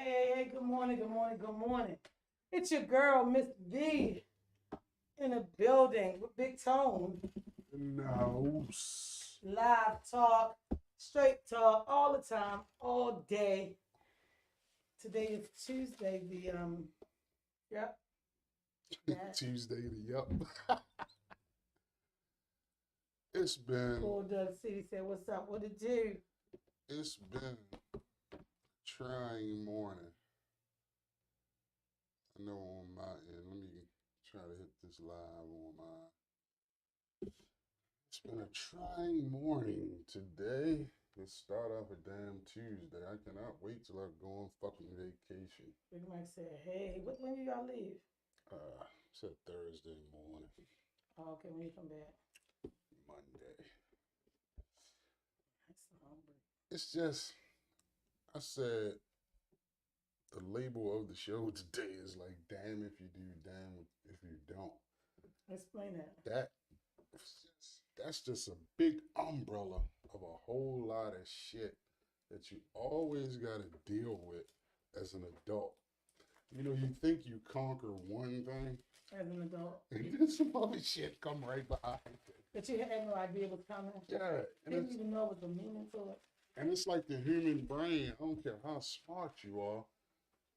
Hey, good morning, good morning, good morning. It's your girl, Miss V, in the building with Big Tone. No. Live talk, straight talk, all the time, all day. Today is Tuesday, yep, that. Tuesday to yup. it's been Cool Doug City said, what's up, what it do? it's been a trying morning. I know on my end. Let me try to hit this live on my. It's been a trying morning today. Let's start off a damn Tuesday. I cannot wait till I go on fucking vacation. Big Mike said, hey, when do y'all leave? It's a Thursday morning, Oh, okay, when you come back. Monday. That's so hungry. It's just, I said, the label of the show today is like, damn if you do, damn if you don't. Explain that. That that's just a big umbrella of a whole lot of shit that you always got to deal with as an adult. You think you conquer one thing, As an adult. and then some other shit come right behind it. But you had no idea what's coming. Yeah, and Didn't even know what the meaning to it. it's like the human brain. I don't care how smart you are,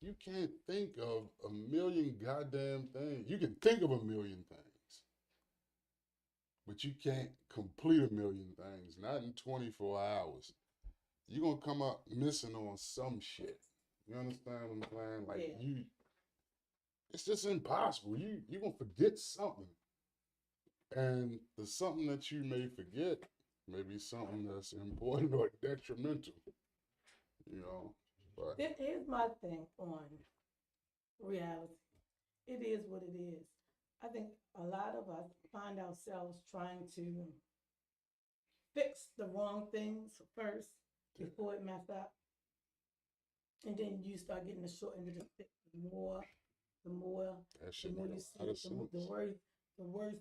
you can't think of a million goddamn things. You can think of a million things, but you can't complete a million things. Not in 24 hours. You're gonna come up missing on some shit. You understand what I'm saying? Like Yeah. it's just impossible. You gonna forget something, and the something that you may forget may be something that's important or detrimental. You know, but Here's my thing on reality. It is what it is. I think a lot of us find ourselves trying to fix the wrong things first yeah, before it mess up. And then you start getting the short end of the stick. The more, that the shit more make you a see lot of it, sense. the worse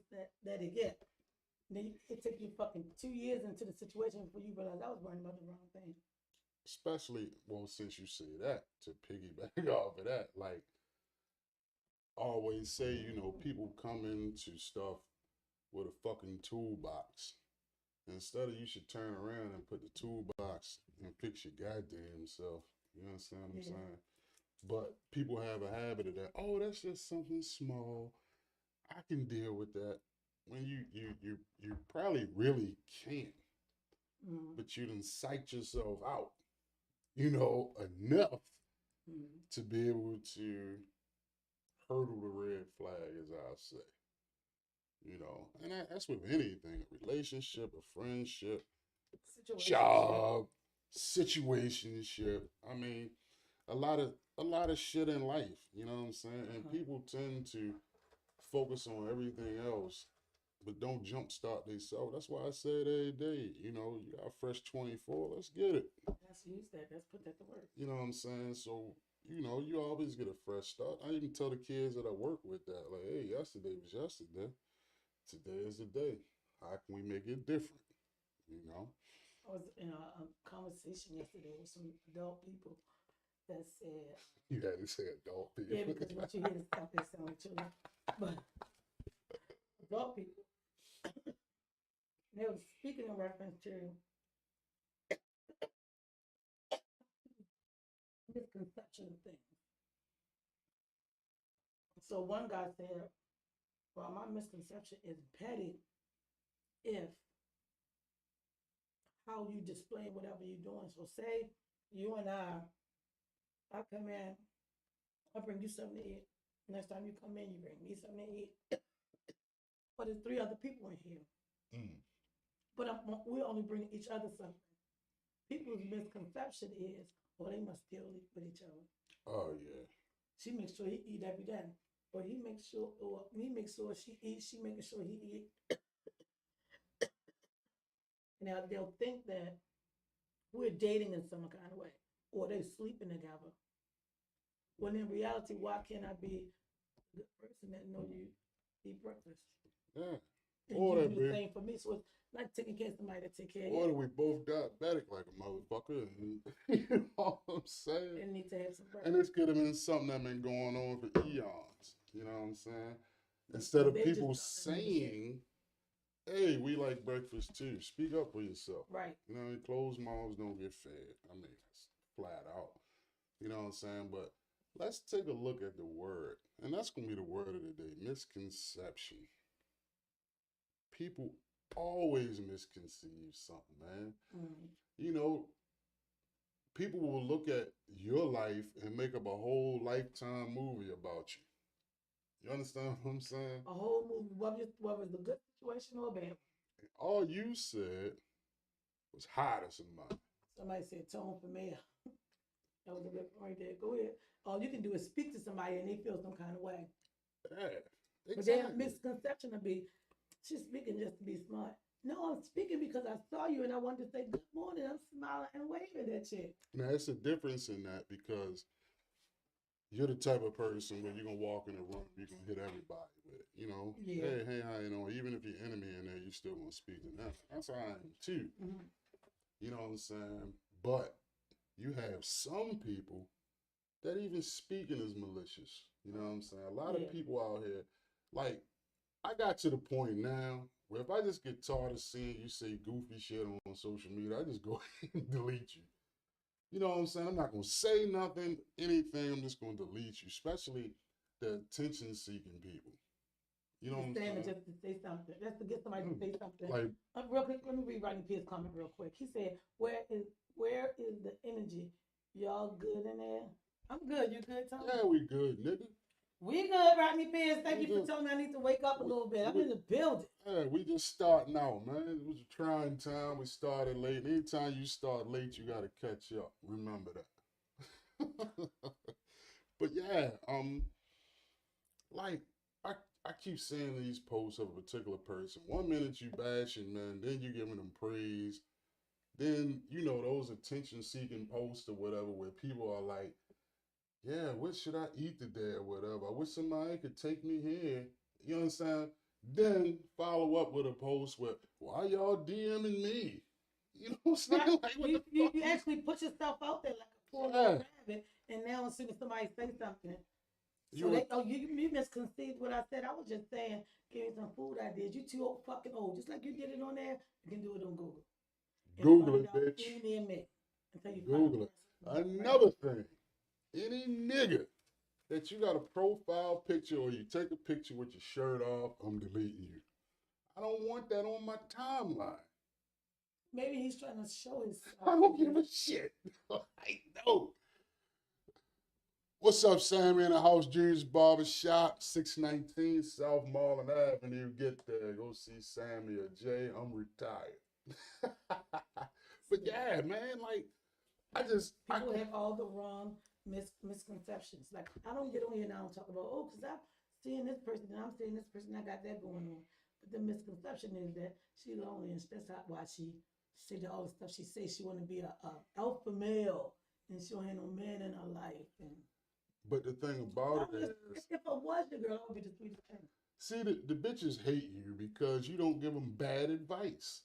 that it get. Then it takes you fucking 2 years into the situation before you realize I was worrying about the wrong thing. Especially, well, since you say that, to piggyback off of that, like always say, people come into stuff with a fucking toolbox. Instead of you should turn around and put the toolbox and fix your goddamn self. You understand what I'm Yeah. saying? But people have a habit of that. Oh, that's just something small. I can deal with that. When you probably really can't, Mm-hmm. but you done psych yourself out, enough Mm-hmm. to be able to hurdle the red flag, as I say. And that's with anything, a relationship, a friendship, Situationship. job, situationship. I mean, a lot of shit in life, you know what I'm saying? And Uh-huh. people tend to focus on everything else, but don't jumpstart themselves. That's why I say it every day. You got fresh 24, let's get it. Let's use that. Let's put that to work. You know what I'm saying? So, you always get a fresh start. I even tell the kids that I work with that, like, hey, yesterday was yesterday. Today is the day. How can we make it different? You know? I was in a conversation yesterday with some adult people that said, You had to say adult yeah, people. because what you hear is stuff they sound like children, but adult people, they were speaking in reference to misconception of things. So one guy said, well, my misconception is petty if how you display whatever you're doing. So say you and I come in, I bring you something to eat. Next time you come in, you bring me something to eat. But there's three other people in here. Mm. But we're only bringing each other something. People's misconception is, well, they must still eat with each other. Oh yeah. She makes sure he eat every day. But he makes sure, or he makes sure she eats, she making sure he eat. Now they'll think that we're dating in some kind of way, or they're sleeping together. When in reality, why can't I be the person that know you eat breakfast? Yeah. and Or you that do the be, same for me. So it's like taking care of somebody to take care of or you. that we both diabetic like a motherfucker. And, you know what I'm saying? And need to have some And breakfast. this could have been something that been going on for eons. You know what I'm saying? Instead But of they just people starting to do the shit. saying, "Hey, we like breakfast too." Speak up for yourself. Right. You know, closed mouths don't get fed. I mean, it's flat out. You know what I'm saying? But let's take a look at the word, and that's gonna be the word of the day: misconception. People always misconceive something, man. Mm. You know, people will look at your life and make up a whole lifetime movie about you. You understand what I'm saying? A whole movie, whether it's a good situation or a bad one. All you said was hi to somebody. Somebody said tone for mayor. That was a good point there. Go ahead. All you can do is speak to somebody and they feel some kind of way. Yeah, But their exactly. misconception will be, she's speaking just to be smart. No, I'm speaking because I saw you and I wanted to say good morning. I'm smiling and waving at you. Now, it's a difference in that because you're the type of person where you're gonna walk in a room, you're gonna hit everybody with it. You know, Yeah. hey, how you know? Even if your enemy in there, you still gonna speak to them. That's how I am too. Mhm. You know what I'm saying? But you have some people that even speaking is malicious. You know what I'm saying? A lot Yeah. of people out here, like, I got to the point now where if I just get tired of seeing you say goofy shit on social media, I just go ahead and delete you. You know what I'm saying? I'm not gonna say nothing, anything. I'm just gonna delete you, especially the attention-seeking people. You know what I'm Just saying it saying? just to say something, just to get somebody to say something. Like, Real quick, let me read Rodney Pierce's comment real quick. He said, where is the energy? Y'all good in there? I'm good. You good, Tom? yeah, we good, nigga. We good, Rodney Pierce. Thank We you for good. telling me I need to wake up a little bit. I'm We- in the building. Yeah, we just starting out, man. It was a trying time. We started late. Anytime you start late, you gotta catch up. Remember that. But yeah, like I keep seeing these posts of a particular person. One minute you bashing, man, then you giving them praise. Then you know those attention-seeking posts or whatever, where people are like, "Yeah, what should I eat today or whatever? I wish somebody could take me here." You understand? Then follow up with a post with, "Why y'all DMing me?" You know what I'm saying? Right. Like, what You, the you, fuck? you actually put yourself out there like a poor Yeah. little rabbit, and now as soon as somebody say something, so You you misconceived what I said. I was just saying, give me some food ideas. You too old, fucking old. Just like you did it on there, you can do it on Google. And Google find it, out bitch. any near me until you Google it. find Another thing, any nigga that you got a profile picture or you take a picture with your shirt off, I'm deleting you. I don't want that on my timeline. Maybe he's trying to show his. I don't give a shit. I know. What's up, Sammy in the house? Junior's Barbershop, 619 South Marlin Avenue. Get there. Go see Sammy or Jay. I'm retired. But yeah, man, like, People have all the wrong misconceptions. Like I don't get on here now and talk about because I'm seeing this person and I'm seeing this person. I got that going on. But the misconception is that she's lonely and that's not why she said all the stuff she says. She want to be a alpha male and she don't have no man in her life. And But the thing about it is, if I was your girl, I would be the sweetest thing. see, the bitches hate you because you don't give them bad advice.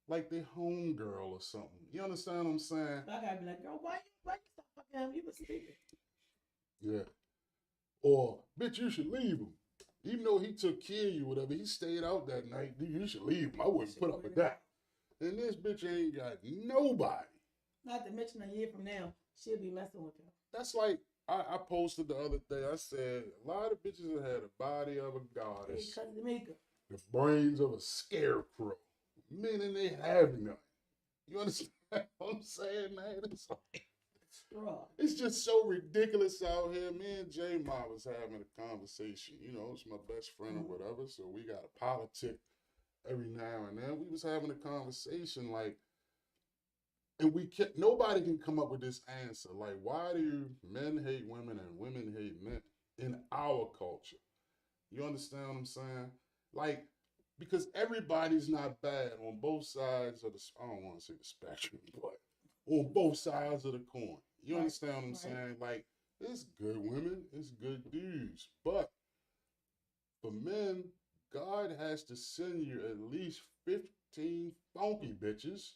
Like they homegirl or something. You understand what I'm saying? I gotta be like, girl, why you stop fucking him? You was sleeping. Yeah. Or, bitch, you should leave him. Even though he took care of you, whatever, he stayed out that night. Dude, you should leave him. I wouldn't put up with that. And this bitch ain't got nobody. Not to mention a year from now, she'll be messing with him. That's like, I posted the other day, I said, a lot of bitches have had the body of a goddess, Hey, Cousin Mika. the brains of a scarecrow, meaning they have none. You understand what I'm saying, man? It's like, Straw. it's just so ridiculous out here. Me and J Ma was having a conversation. You know, it's my best friend or whatever, so we got a politic every now and then. We was having a conversation like, and nobody can come up with this answer. Like, why do men hate women and women hate men in our culture? You understand what I'm saying? Like, because everybody's not bad on both sides of the, I don't want to say the spectrum, but on both sides of the coin. You Right, understand what I'm right. saying? Like, it's good women, it's good dudes. But for men, God has to send you at least 15 funky bitches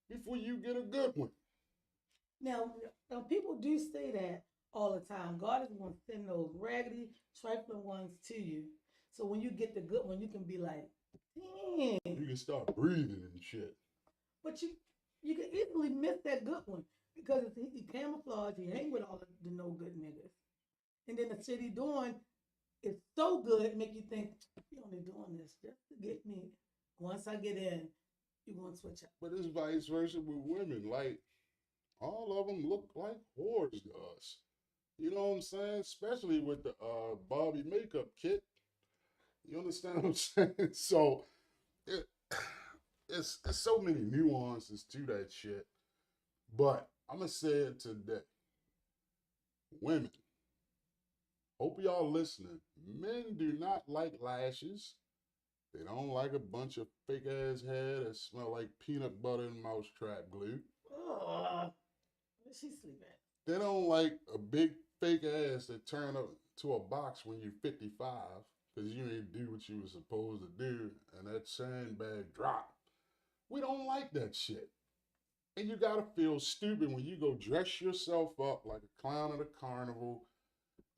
before you get a good one. Now, now people do say that all the time. God is going to send those raggedy, trifling ones to you. So when you get the good one, you can be like, damn. You can start breathing and shit. But you can easily miss that good one because he camouflage. He hang with all the no good niggas, and then the shit he doing is so good, it make you think he only doing this just to get me. Once I get in, you gonna switch up. But it's vice versa with women. Like, all of them look like whores to us. You know what I'm saying? Especially with the Barbie makeup kit. You understand what I'm saying? So it, it's so many nuances to that shit. But I'm gonna say it today. Women, hope y'all listening. Men do not like lashes. They don't like a bunch of fake ass hair that smell like peanut butter and mousetrap glue. Oh, where she sleep at? They don't like a big fake ass that turn up to a box when you're 55 because you ain't do what you was supposed to do and that sandbag drop. We don't like that shit. And you gotta feel stupid when you go dress yourself up like a clown at a carnival.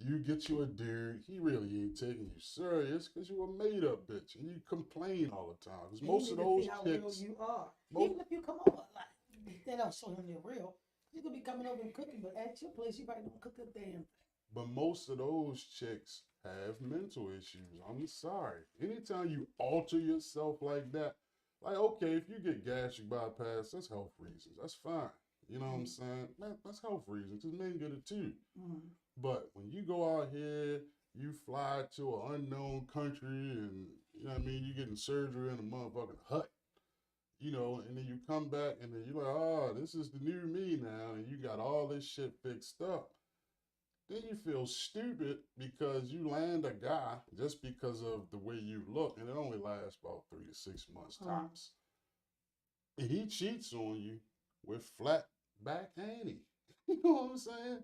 You get you a dude, he really ain't taking you serious because you a made up bitch and you complain all the time. Because most of those see how real chicks, you are. most, Even if you come over, like they don't show him you're real. You could be coming over and cooking, but at your place you probably don't cook a damn thing. but most of those chicks have mental issues. I'm sorry. Anytime you alter yourself like that, like, okay, if you get gastric bypass, that's health reasons. That's fine. You know what I'm saying? That's health reasons because men get it too. Mm. But when you go out here, you fly to an unknown country and, you know what I mean, you getting surgery in a motherfucking hut, you know, and then you come back and then you're like, oh, this is the new me now, and you got all this shit fixed up. Then you feel stupid because you land a guy just because of the way you look, and it only lasts about 3 to 6 months tops. And he cheats on you with flat back Annie. You know what I'm saying?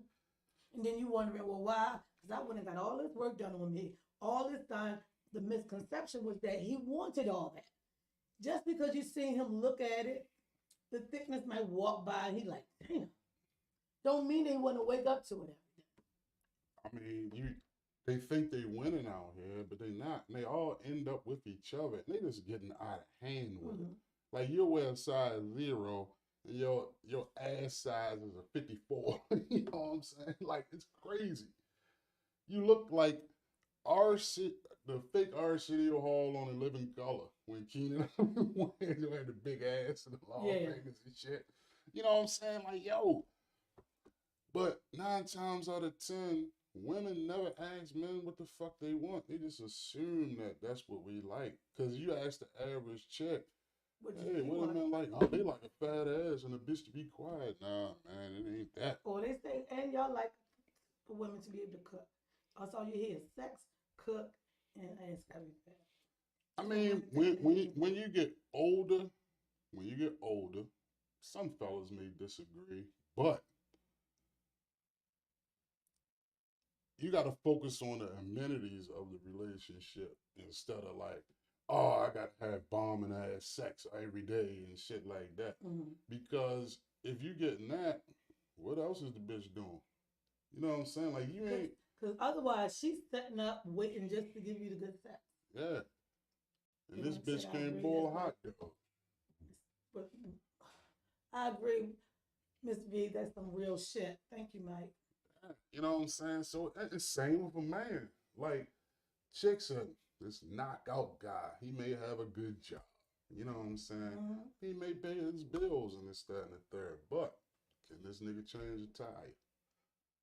And then you wondering, well, why? Because I went and got all this work done on me. All this time, the misconception was that he wanted all that. Just because you seen him look at it, the thickness might walk by and he like, damn. Don't mean they want to wake up to it every day. I mean, they think they winning out here, but they not. And they all end up with each other. And they just getting out of hand with it. Like you wear a size 0 and your ass size is a 54. You know what I'm saying? Like it's crazy. You look like the fake Arsenio Hall on A Living Color when Keenan had the big ass and the long fingers and shit. You know what I'm saying? Like, yo. But 9 times out of 10, women never ask men what the fuck they want. They just assume that that's what we like. Because you ask the average chick, hey, what do men like? Oh, they like a fat ass and a bitch to be quiet. Nah, man, it ain't that. Or they say, and y'all like for women to be able to cook. That's all you hear is sex, cook, and ass everything. I mean, when you get older, some fellas may disagree, but you got to focus on the amenities of the relationship instead of like, oh, I got to have bombing ass sex every day and shit like that. Because if you getting that, what else is the bitch doing? You know what I'm saying? Like you ain't. Because otherwise, she's setting up, waiting just to give you the good sex. Yeah. And this bitch can't boil a hot dog. But I agree, Miss V. That's some real shit. Thank you, Mike. You know what I'm saying? So it's same with a man. Like chicks are this knockout guy. He may have a good job. You know what I'm saying? He may pay his bills and this, that, and the third. But can this nigga change a tire?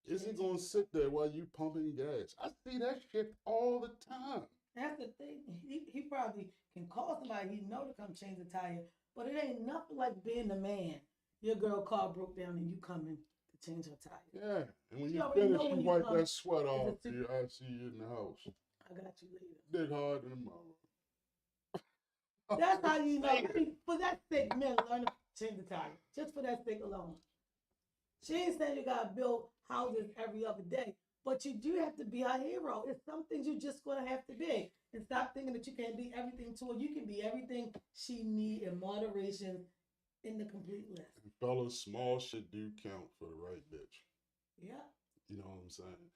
Is he gonna sit there while you pumping gas? I see that shit all the time. That's the thing. He probably can call somebody he know to come change the tire, but it ain't nothing like being the man. Your girl car broke down and you coming to change her tire. Yeah, and when you finish, you wipe that sweat off. I see you in the house. I got you later. Dig hard in the mouth. That's how you know. For that sake, men learn to change the tire. Just for that sake alone. She ain't saying you gotta build houses every other day, But you do have to be a hero. It's some things you're just gonna have to be. And stop thinking that you can't be everything to her. You can be everything she need in moderation in the complete list. And fellas, small shit do count for the right bitch. Yeah. You know what I'm saying?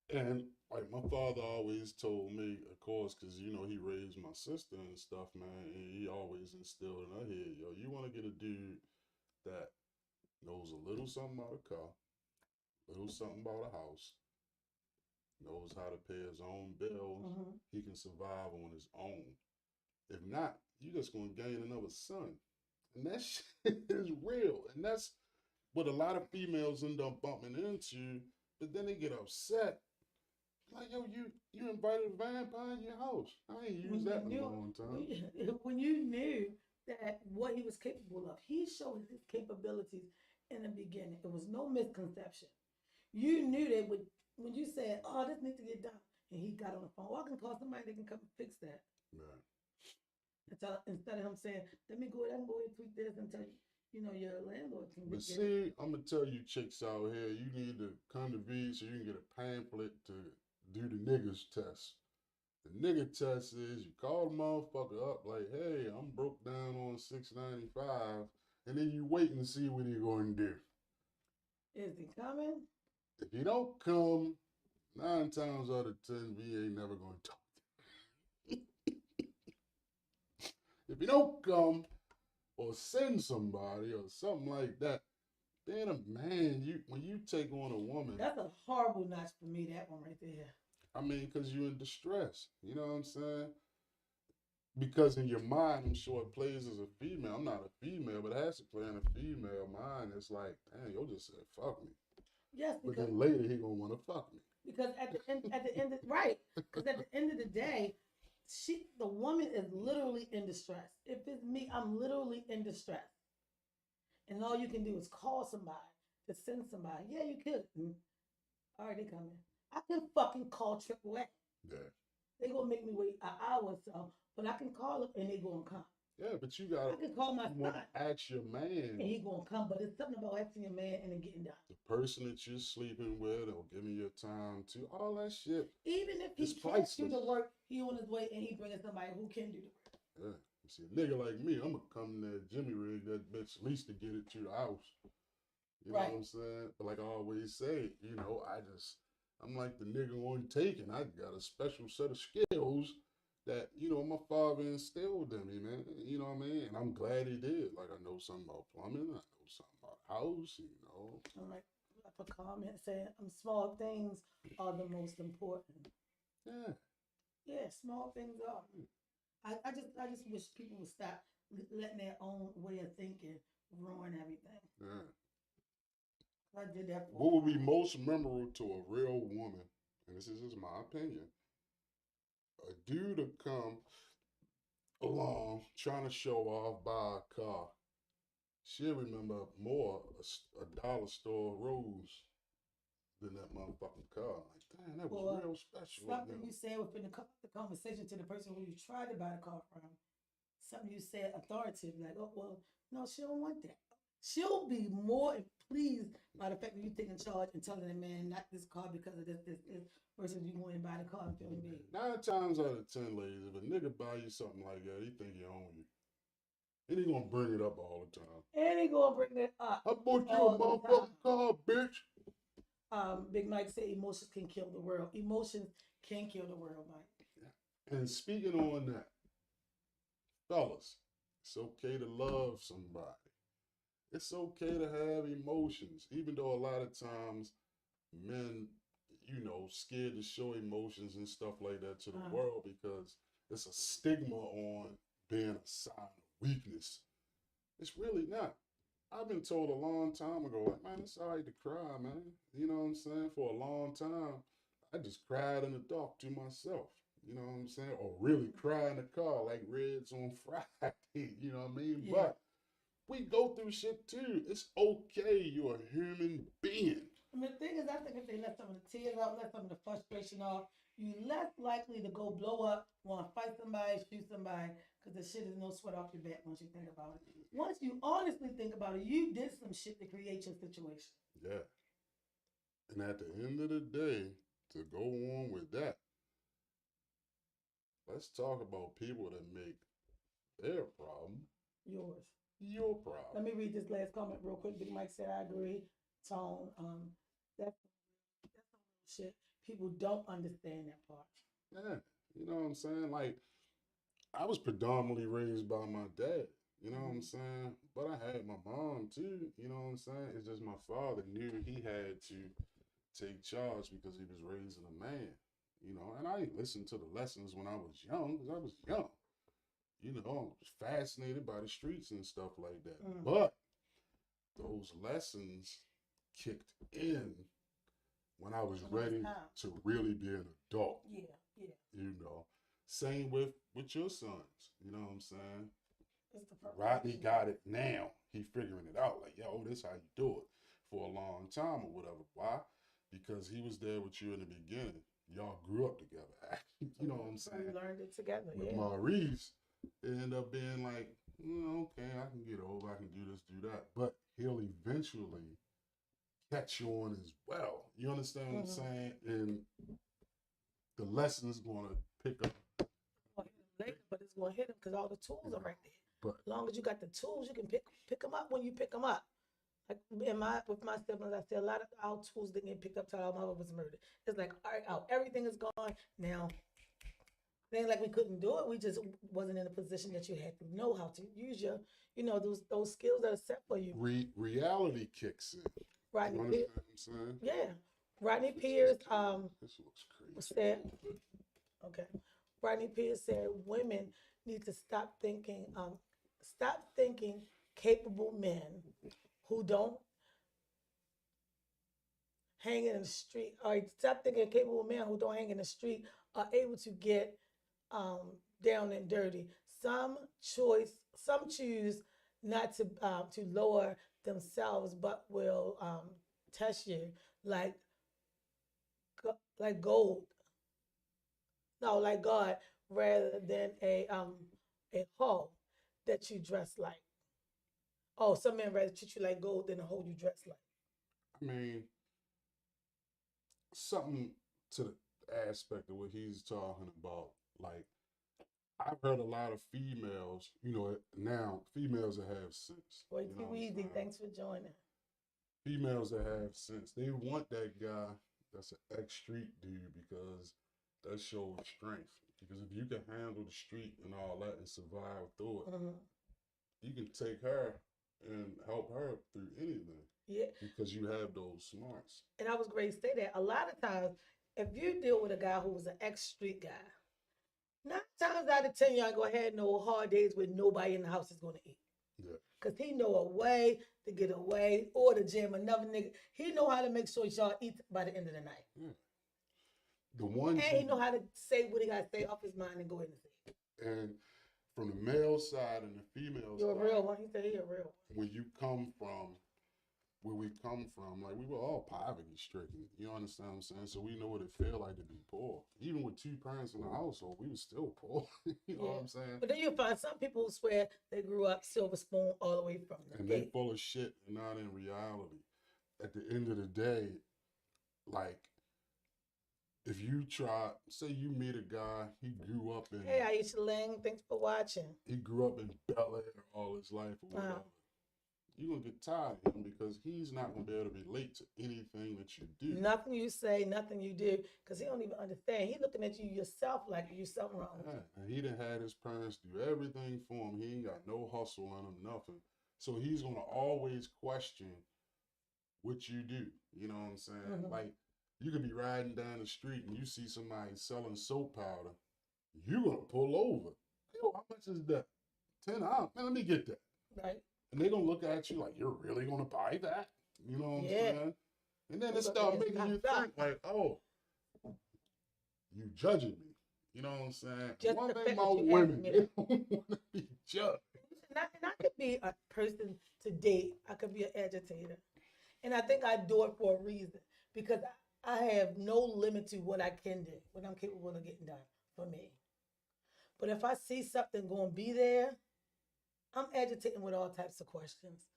And like my father always told me, of course, because you know he raised my sister and stuff, man. And he always instilled in her head, yo, you want to get a dude that knows a little something about a car, little something about a house, knows how to pay his own bills. Mm-hmm. He can survive on his own. If not, you just gonna gain another son, and that shit is real. And that's what a lot of females end up bumping into. But then they get upset. Like, yo, you invited a vampire in your house. I ain't used that in a long time. When you knew that what he was capable of, he showed his capabilities in the beginning. It was no misconception. You knew that when you said, "Oh, this needs to get done," and he got on the phone, "Oh, I can call somebody that can come and fix that." Yeah. Instead of him saying, "Let me go ahead and tweak this," and tell you, your landlord can But get it. see, I'm gonna tell you chicks out here, you need to come to V so you can get a pamphlet to do the niggas test. The nigga test is you call the motherfucker up like, hey, I'm broke down on $6.95, and then you wait and see what he gonna do. Is he coming? If he don't come, 9 times out of 10, V ain't never gonna talk to him. If he don't come or send somebody or something like that, then a man, when you take on a woman, that's a horrible notch for me. That one right there. I mean, because you're in distress. You know what I'm saying? Because in your mind, I'm sure it plays as a female. I'm not a female, but it has to play in a female mind. It's like, damn, you'll just say, fuck me. Yes, but then later he gonna want to fuck me. Because at the end, right? Because at the end of the day, the woman is literally in distress. If it's me, I'm literally in distress, and all you can do is call somebody to send somebody. Yeah, you could. All right, they coming. I can fucking call AAA. Yeah. They gonna make me wait an hour or so, but I can call them and they gonna come. Yeah, but you gotta. I can call my son. Ask your man. And he gonna come, but it's something about asking your man and then getting done. The person that you're sleeping with, or giving your time to, all that shit. Even if he can't do the work, he on his way and he bringing somebody who can do the work. Yeah. You see, a nigga like me, I'm gonna come in there, Jimmy rig that bitch, at least to get it to the house. You know what I'm saying? But like I always say, I'm like the nigga on taking. I got a special set of skills that, my father instilled in me, man. You know what I mean? And I'm glad he did. Like, I know something about plumbing. I know something about house, I'm like, a comment saying, small things are the most important. Yeah. Yeah, small things are. I just wish people would stop letting their own way of thinking ruin everything. Yeah. I did that. What would be most memorable to a real woman, and this is just my opinion, a dude to come along trying to show off, buy a car. She'll remember more a dollar store rose than that motherfucking car. Like, damn, that was real special. Something you said within the conversation to the person who you tried to buy the car from. Something you said authoritative, like, oh, well, no, she don't want that. She'll be more pleased by the fact that you taking charge and telling the man not this car because of this, versus you going to buy the car and feeling big. 9 times out of 10, ladies, if a nigga buy you something like that, he think he own you. And he gonna bring it up all the time. And he gonna bring it up. I bought you a motherfucking car, bitch. Big Mike said emotions can kill the world. Emotions can kill the world, Mike. And speaking on that, fellas, it's okay to love somebody. It's okay to have emotions, even though a lot of times men, scared to show emotions and stuff like that to the world because it's a stigma on being a sign of weakness. It's really not. I've been told a long time ago, like, man, it's all right to cry, man. You know what I'm saying? For a long time, I just cried in the dark to myself. You know what I'm saying? Or really cry in the car like Reds on Friday. You know what I mean? Yeah. But we go through shit too. It's okay. You're a human being. I mean, the thing is, I think if they let some of the tears out, let some of the frustration off, you're less likely to go blow up, want to fight somebody, shoot somebody, because the shit is no sweat off your back once you think about it. Once you honestly think about it, you did some shit to create your situation. Yeah. And at the end of the day, to go on with that, let's talk about people that make their problem Yours. your Let problem. me read this last comment real quick. Big Mike said, I agree. Tone, that's some real shit. People don't understand that part. Yeah, you know what I'm saying? Like, I was predominantly raised by my dad, you know what I'm saying? But I had my mom too, you know what I'm saying? It's just my father knew he had to take charge because he was raising a man, you know? And I listened to the lessons when I was young, because I was young. You know, I was fascinated by the streets and stuff like that. But those lessons kicked in when I was ready to really be an adult. Yeah, yeah. You know, same with your sons. You know what I'm saying? It's the Rodney preparation. got it now. He figuring it out. Like, yo, this how you do it for a long time or whatever. Why? Because he was there with you in the beginning. Y'all grew up together. You know what I'm saying? We learned it together. With Yeah. Maurice, it ended up being like, okay, I can get over, I can do this, do that. But he'll eventually catch you on as well. You understand what I'm saying? And the lesson's going to pick up. Later, but it's going to hit him because all the tools are right there. But As long as you got the tools, you can pick them up when you pick them up. Like with my siblings, I said a lot of our tools didn't get picked up till our mother was murdered. It's like, all right, everything is gone now. It ain't like we couldn't do it. We just wasn't in a position that you had to know how to use your, those skills that are set for you. reality kicks in. Rodney You Pierce, understand what I'm saying? yeah. Rodney Pierce, This looks crazy. said, okay. Rodney Pierce said women need to stop thinking capable men who don't hang in the street, or stop thinking capable men who don't hang in the street are able to get down and dirty. Some choose not to lower themselves, but will test you like gold. No, like God, rather than a hoe that you dress like. Oh, some men rather treat you like gold than a hoe you dress like. I mean, something to the aspect of what he's talking about. Like, I've heard a lot of females, now females that have sense. Boy, You know too what I'm easy. saying? Thanks for joining. Females that have sense, they want that guy that's an ex-street dude because that shows strength. Because if you can handle the street and all that and survive through it, you can take her and help her through anything. Yeah. Because you have those smarts. And I was great to say that. A lot of times, if you deal with a guy who was an ex-street guy, 9 times out of 10, y'all go ahead no hard days where nobody in the house is going to eat. Yeah. Because he know a way to get away or to jam another nigga. He know how to make sure y'all eat by the end of the night. Yeah. The one And he know how to say what he got to say off his mind and go ahead and say it. And from the male side and the female You're side. a real one. He said he a real one. When you come from where we come from, like we were all poverty stricken. You understand what I'm saying? So we know what it felt like to be poor. Even with 2 parents in the household, we were still poor. You know what I'm saying? But then you find some people who swear they grew up silver spoon all the way from the And gate. they full of shit and not in reality. At the end of the day, like if you try, say you meet a guy, he grew up in Hey, Aisha Lang, thanks for watching. He grew up in Bel Air all his life or whatever. You're going to get tired of him because he's not going to be able to relate to anything that you do. Nothing you say, nothing you do, because he don't even understand. He looking at you yourself like you something wrong. Yeah. And he done had his parents do everything for him. He ain't got no hustle in him, nothing. So he's going to always question what you do. You know what I'm saying? Like, you could be riding down the street and you see somebody selling soap powder. You're going to pull over. Yo, how much is that? $10. Man, let me get that. Right. And they're going to look at you like, you're really going to buy that? You know what I'm saying? And then it Look, start it's making not you that. think like, oh, you judging me. You know what I'm saying? Just One the thing fact that about you women, asked me they that. don't want to be judged. And I could be a person to date. I could be an agitator. And I think I do it for a reason. Because I have no limit to what I can do, what I'm capable of getting done for me. But if I see something going to be there, I'm agitating with all types of questions.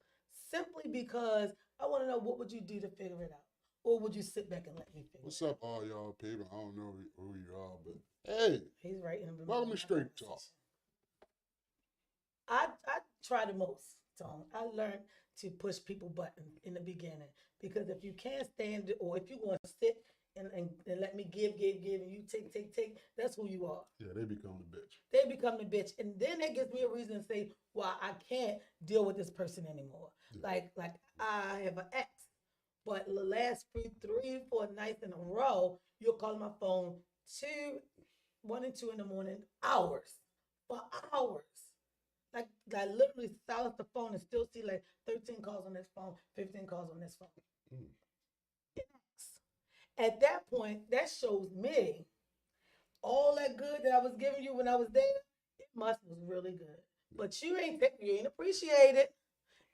Simply because I want to know what would you do to figure it out? or would you sit back and let me figure What's it out? up, all y'all people? I don't know who you are, but hey, He's right in the middle welcome of to my Straight Talk. conversation. I try the most, Tom. I learned to push people button in the beginning because if you can't stand it, or if you're going to sit and let me give, and you take, that's who you are. Yeah, they become the bitch. They become the bitch, and then it gives me a reason to say why I can't deal with this person anymore. Yeah. Like I have an ex, but the last 4 nights in a row, you'll call my phone 1 and 2 in the morning, hours for hours. Like I literally silence the phone and still see like 13 calls on this phone, 15 calls on this phone. Mm. At that point, that shows me all that good that I was giving you when I was there, it must was really good. But you ain't appreciate it.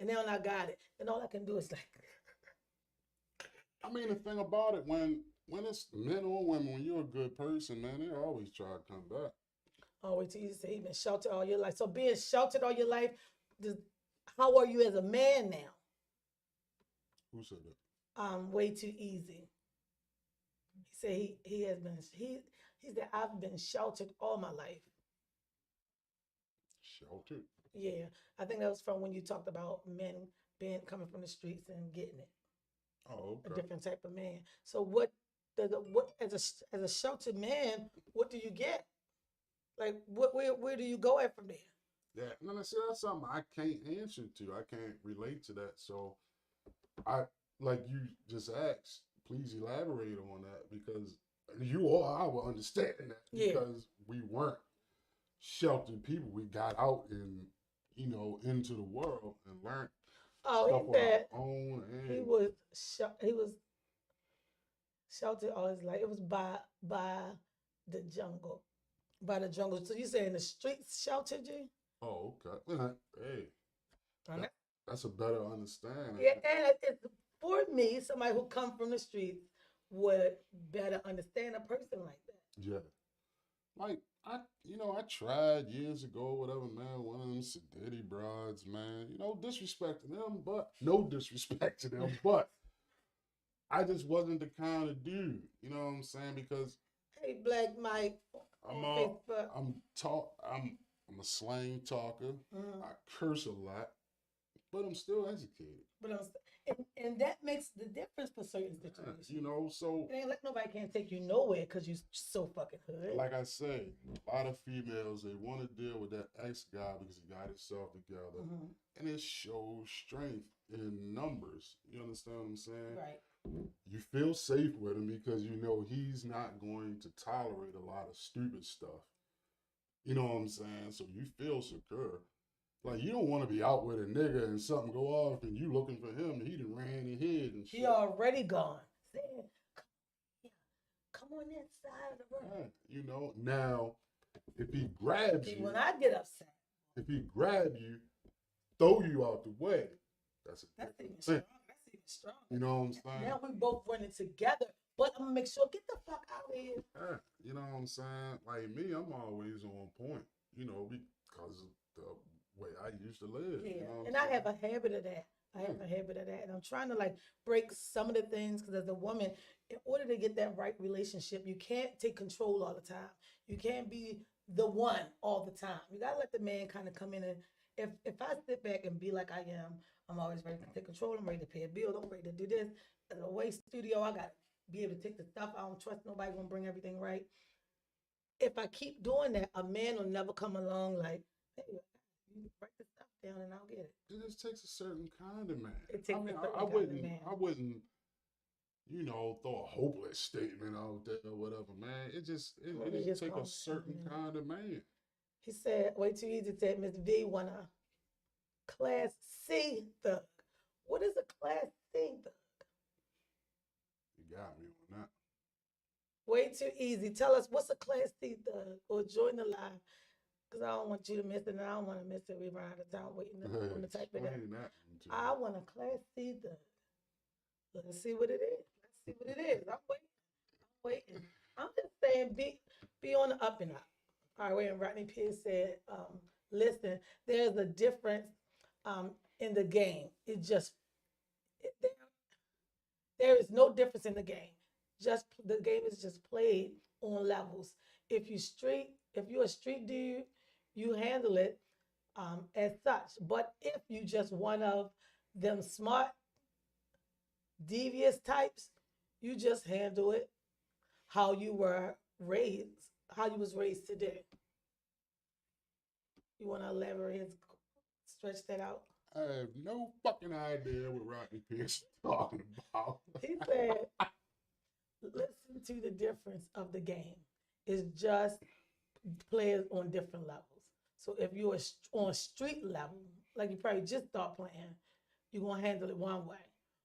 And now I got it. And all I can do is like I mean, the thing about it, when it's men or women, when you're a good person, man, they always try to come back. always to you say you've been sheltered all your life. So being sheltered all your life, how are you as a man now? Who said that? Way too easy. He said he has been he said I've been sheltered all my life. Sheltered. Yeah, I think that was from when you talked about men being coming from the streets and getting it, Oh, a okay. different type of man. So what as a sheltered man, what do you get? Like where do you go at from there? Yeah, no, see, that's something I can't answer to. I can't relate to that. So, I like you just asked. Please elaborate on that because you or I were understanding that Yeah. because we weren't sheltered people. We got out and into the world and learned Oh, stuff he on said our own. he And was sheltered all his life. It was by the jungle, by the jungle. So you saying the streets sheltered you? oh, okay. Hey, And that, that's a better understanding. yeah, and it's for me, somebody who come from the streets would better understand a person like that. Yeah. Like I tried years ago, whatever, man. One of them sedity broads, man. Disrespecting them, but no disrespect to them, but I just wasn't the kind of dude. You know what I'm saying? Because Hey, Black Mike I'm on Facebook. I'm a slang talker. Mhm. I curse a lot, but I'm still educated. But and that makes the difference for certain situations. So It ain't like nobody can't take you nowhere because you so fucking hood. like I say, a lot of females they want to deal with that ex guy because he got himself together, and it shows strength in numbers. You understand what I'm saying? Right. You feel safe with him because you know he's not going to tolerate a lot of stupid stuff. You know what I'm saying? So you feel secure. Like you don't want to be out with a nigga and something go off and you looking for him and he done ran and hid and shit. He already gone. Saying, come on that side of the room. Yeah, now if he grabs you, When I get upset, if he grab you, throw you out the way, that's even strong. That's even strong. You know what I'm saying? Now we both running together, but I'm gonna make sure get the fuck out of here. Yeah, you know what I'm saying? Like me, I'm always on point. Because of the way I used to live. Yeah, You know what and I'm I saying? have a habit of that. And I'm trying to like break some of the things because as a woman, in order to get that right relationship, you can't take control all the time. You can't be the one all the time. You gotta let the man kind of come in and if I sit back and be like I am, I'm always ready to take control. I'm ready to pay a bill. I'm ready to do this. As a way studio, I gotta be able to take the stuff. I don't trust nobody gonna bring everything right. If I keep doing that, a man will never come along like, hey, you write the stuff down and I'll get it. It just takes a certain kind of man. It takes I mean, a certain I kind wouldn't, of man. I wouldn't, throw a hopeless statement out there or whatever, man. It just take a certain kind of man. He said, way too easy, said Miss V want a class C thug. What is a class C thug? You got me on that. Way too easy. Tell us what's a class C thug or join the live. Because I don't want you to miss it and I don't want to miss it. We run out of time waiting on the type of that. I want a class C thug. Let's see what it is. Let's see what it is. I'm waiting. I'm just saying be on the up and up. All right, when Rodney Pierce said, listen, there's a difference in the game. There is no difference in the game. Just the game is just played on levels. If you're a street dude, you handle it as such. But if you just one of them smart, devious types, you just handle it how you were raised, how you was raised to do. You want to elaborate, stretch that out? I have no fucking idea what Rodney Pierce is talking about. He said, listen to the difference of the game. It's just players on different levels. So if you're on street level, like you probably just start playing, you're gonna handle it one way.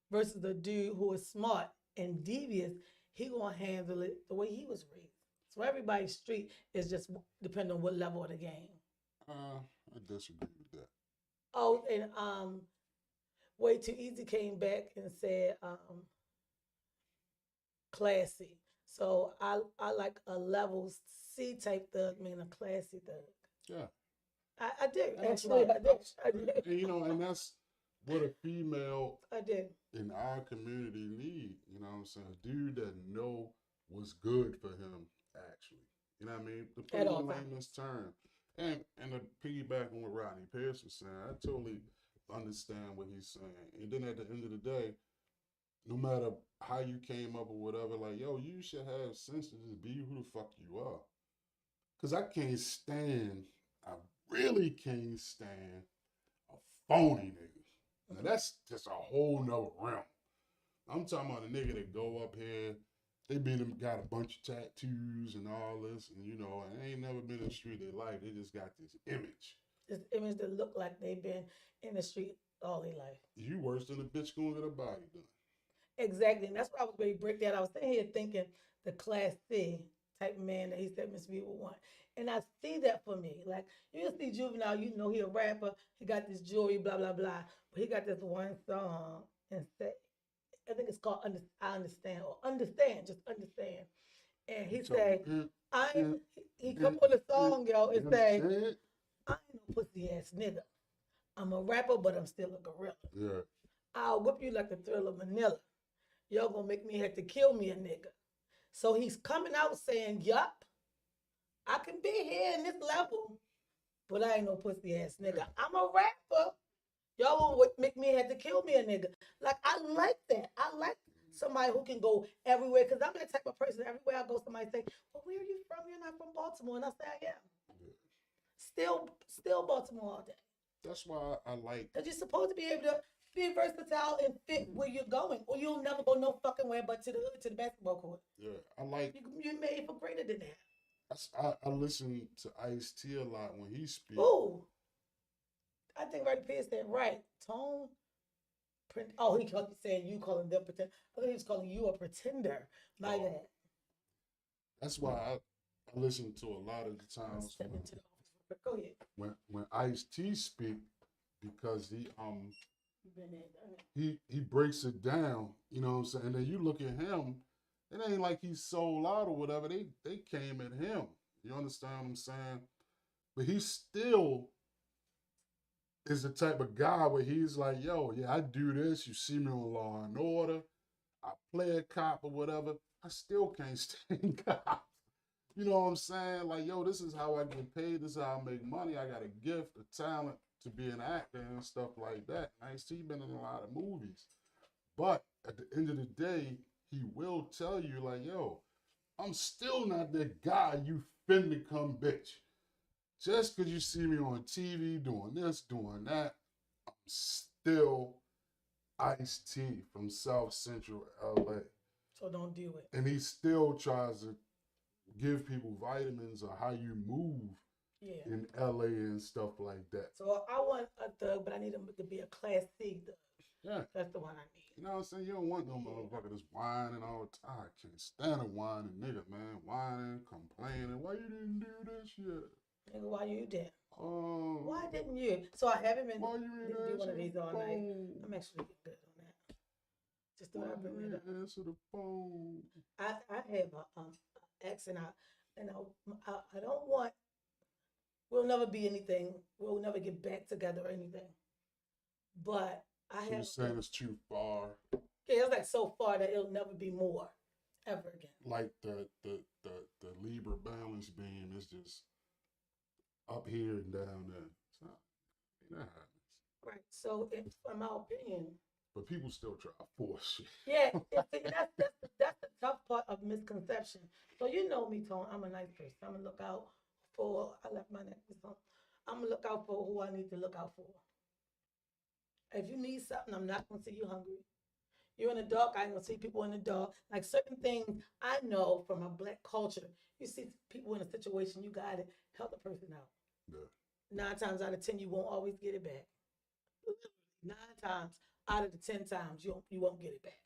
Versus the dude who is smart and devious, he gonna handle it the way he was raised. So everybody's street is just depending on what level of the game. I disagree with that. Oh, and Way Too Easy came back and said classy. So I like a level C type thug, meaning a classy thug. Yeah. I do. And that's Actually, like, I did. and, you know, and that's what a female I did. in our community need. You know what I'm saying? A dude that know what's good for him, actually. You know what I mean? To put At it all in times. layman's term. And to piggyback on what Rodney Pierce was saying, I totally understand what he's saying. And then at the end of the day, no matter how you came up or whatever, like, yo, you should have sense to just be who the fuck you are. Because I can't stand, I really can't stand a phony nigga. Now, that's just a whole nother realm. I'm talking about a nigga that go up here, they got a bunch of tattoos and all this, and you know, and they ain't never been in the street of their life. They just got this image. This image that look like they've been in the street all their life. You worse than a bitch going to get a body done. Exactly. And that's what I was ready to break that. I was sitting here thinking the class C type of man that he said Miss B would want. And I see that for me. Like, you see Juvenile, you know he a rapper, he got this jewelry, blah, blah, blah. But he got this one song and say, I think it's called I Understand, or Understand, just Understand. And he So, say, he come on the song, yo, and say, I ain't no pussy ass nigga. I'm a rapper, but I'm still a gorilla. Yeah. I'll whip you like the Thrill of Manila. Y'all gonna make me have to kill me a nigga. So he's coming out saying, yup, I can be here in this level, but I ain't no pussy ass nigga. I'm a rapper. Y'all will make me have to kill me a nigga. Like, I like that. I like somebody who can go everywhere, because I'm that type of person. Everywhere I go, somebody say, well, where are you from? You're not from Baltimore. And I say, I am. Yeah. Still Baltimore all day. That's why I like. Because you're supposed to be able to be versatile and fit where you're going, or you'll never go no fucking where but to the basketball court. Yeah, I like. You're made for greater than that. I listen to Ice-T a lot when he speaks. Ooh, I think Rodney Pierce said right. Tone. Oh, he saying you calling them pretend. I think he was calling you a pretender. My bad. That's why I listen to a lot of the times Step into the office. Go ahead. when Ice-T speak, because he breaks it down, you know what I'm saying? And then you look at him, it ain't like he's sold out or whatever. They came at him. You understand what I'm saying? But he still is the type of guy where he's like, yo, yeah, I do this. You see me on Law and Order. I play a cop or whatever. I still can't stand cops. You know what I'm saying? Like, yo, this is how I get paid. This is how I make money. I got a gift, a talent to be an actor and stuff like that. Ice-T been in a lot of movies. But at the end of the day, he will tell you, like, yo, I'm still not that guy you finna come bitch. Just because you see me on TV doing this, doing that, I'm still Ice-T from South Central LA. So don't do it. And he still tries to give people vitamins or how you move in LA and stuff like that. So I want a thug, but I need him to be a class C thug. Yeah. That's the one I need. You know what I'm saying? You don't want no motherfucker that's whining all the time. I can't stand a whining nigga, man. Whining, complaining. Why you didn't do this yet? Nigga, why you did? Oh. Why didn't you? So I haven't been Why you do didn't one of answer these the all night. phone? I'm actually good on that. Just Why thought I'd you bring that up. didn't answer the phone? I have a ex, and I don't want. We'll never be anything. We'll never get back together or anything. But I So you're have. saying it's too far? Yeah, it's like so far that it'll never be more ever again. Like the Libra balance beam is just up here and down there. It's not, that happens. Right. So, in my opinion, But people still try to force shit. yeah, that's the tough part of misconception. So you know me, Tone. I'm a nice person. I'm gonna look out for. I left my necklace on. I'm gonna look out for who I need to look out for. If you need something, I'm not gonna see you hungry. You're in the dark. I ain't gonna see people in the dark. Like certain things I know from a black culture. You see people in a situation, you got to help the person out. Yeah. 9 times out of 10, you won't always get it back. 9 times out of the 10 times, you won't get it back.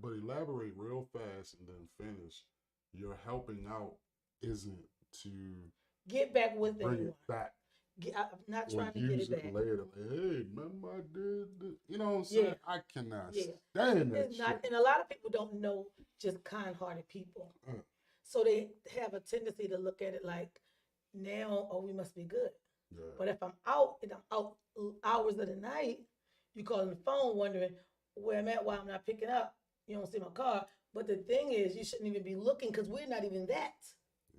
But elaborate real fast and then finish. Your helping out isn't to Get back with bring anyone. it back. I'm not Or trying to get use it it back. later. Like, hey, remember I did this? You know what I'm saying? Yeah. I cannot Yeah. stand that It's not, shit. and a lot of people don't know just kind-hearted people, so they have a tendency to look at it like, now, oh, we must be good. Yeah. But if I'm out and I'm out hours of the night, you calling the phone wondering where I'm at, why I'm not picking up. You don't see my car. But the thing is, you shouldn't even be looking because we're not even that.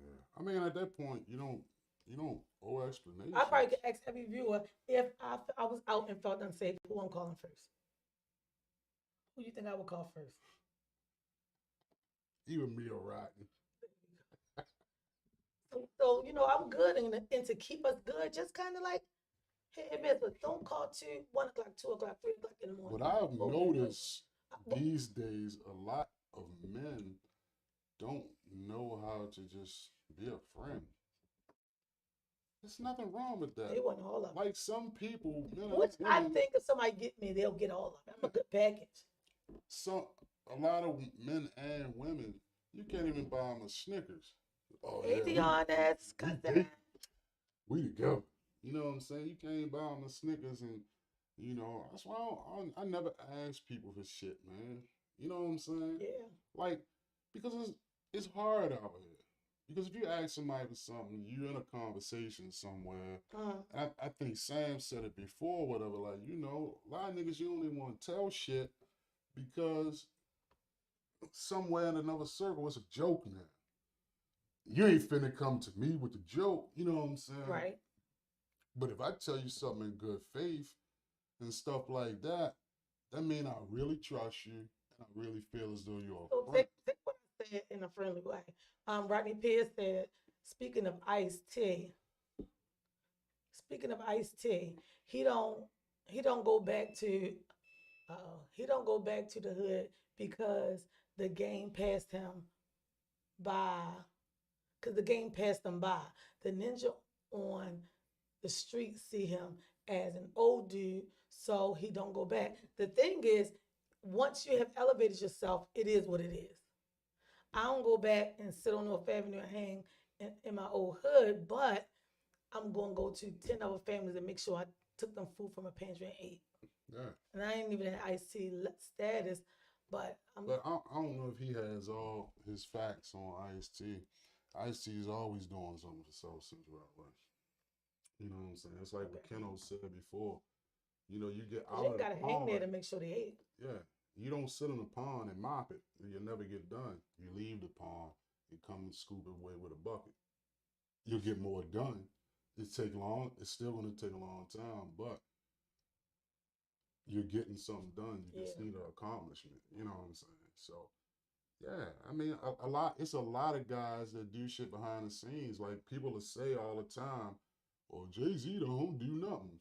Yeah. I mean, at that point, you don't owe explanation. I probably could ask every viewer if I was out and felt unsafe, who I'm calling first. Who do you think I would call first? Even me or Rodney. So I'm good, and to keep us good, just kind of like, hey, miss, but don't call 1 o'clock, 2 o'clock, 3 o'clock in the morning. But I've Oh, noticed well, these days a lot of men don't know how to just be a friend. There's nothing wrong with that. they want all of it. Like some people, men Which and I women, think if somebody get me, they'll get all of it. I'm a good package. a lot of men and women, you can't even buy them a Snickers. Oh Hey, yeah, Dion, that's we together. You know what I'm saying? You can't buy them a Snickers, and that's why I never ask people for shit, man. You know what I'm saying? Yeah. Like, because it's hard out here. Because if you ask somebody for something, you're in a conversation somewhere. I think Sam said it before, whatever. Like, a lot of niggas you don't even want to tell shit because somewhere in another circle it's a joke now. You ain't finna come to me with the joke. You know what I'm saying? Right. But if I tell you something in good faith and stuff like that, that mean I really trust you and I really feel as though you're a So friend. take what I said in a friendly way. Rodney Pierce said, speaking of Ice-T, he don't go back to the hood because the game passed him by. Because the game passed him by. The ninja on the street see him as an old dude, so he don't go back. The thing is, once you have elevated yourself, it is what it is. I don't go back and sit on North Avenue and hang in my old hood, but I'm going to go to 10 other families and make sure I took them food from a pantry and ate. Yeah. And I ain't even had Ice-T status, but But I don't know if he has all his facts on Ice-T. Ice-T is always doing something for South Central LA. You know what I'm saying? It's like what Keno said before. You get out you of got the to hang there pond. to make sure they ate. Yeah. You don't sit in the pond and mop it. You'll never get done. You leave the pond and come and scoop it away with a bucket. You'll get more done. It's still going to take a long time, but you're getting something done. You just need an accomplishment. You know what I'm saying? So, yeah, I mean, it's a lot of guys that do shit behind the scenes. Like, people will say all the time, well, Jay-Z don't do nothing.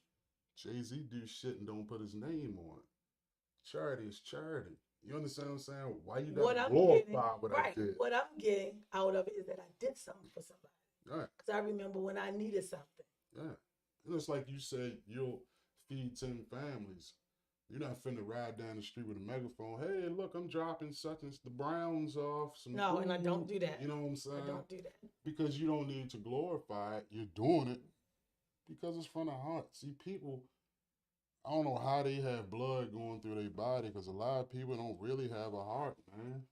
Jay-Z do shit and don't put his name on it. Charity is charity. You understand what I'm saying? Why you gotta glorify what I did? What I'm getting out of it is that I did something for somebody. Right. Because I remember when I needed something. Yeah. And it's like you said, you'll feed 10 families. You're not finna ride down the street with a megaphone. Hey, look, I'm dropping such and the Browns off. No, food. And I don't do that. You know what I'm saying? I don't do that. Because you don't need to glorify it. You're doing it because it's from the heart. See, people, I don't know how they have blood going through their body because a lot of people don't really have a heart, man.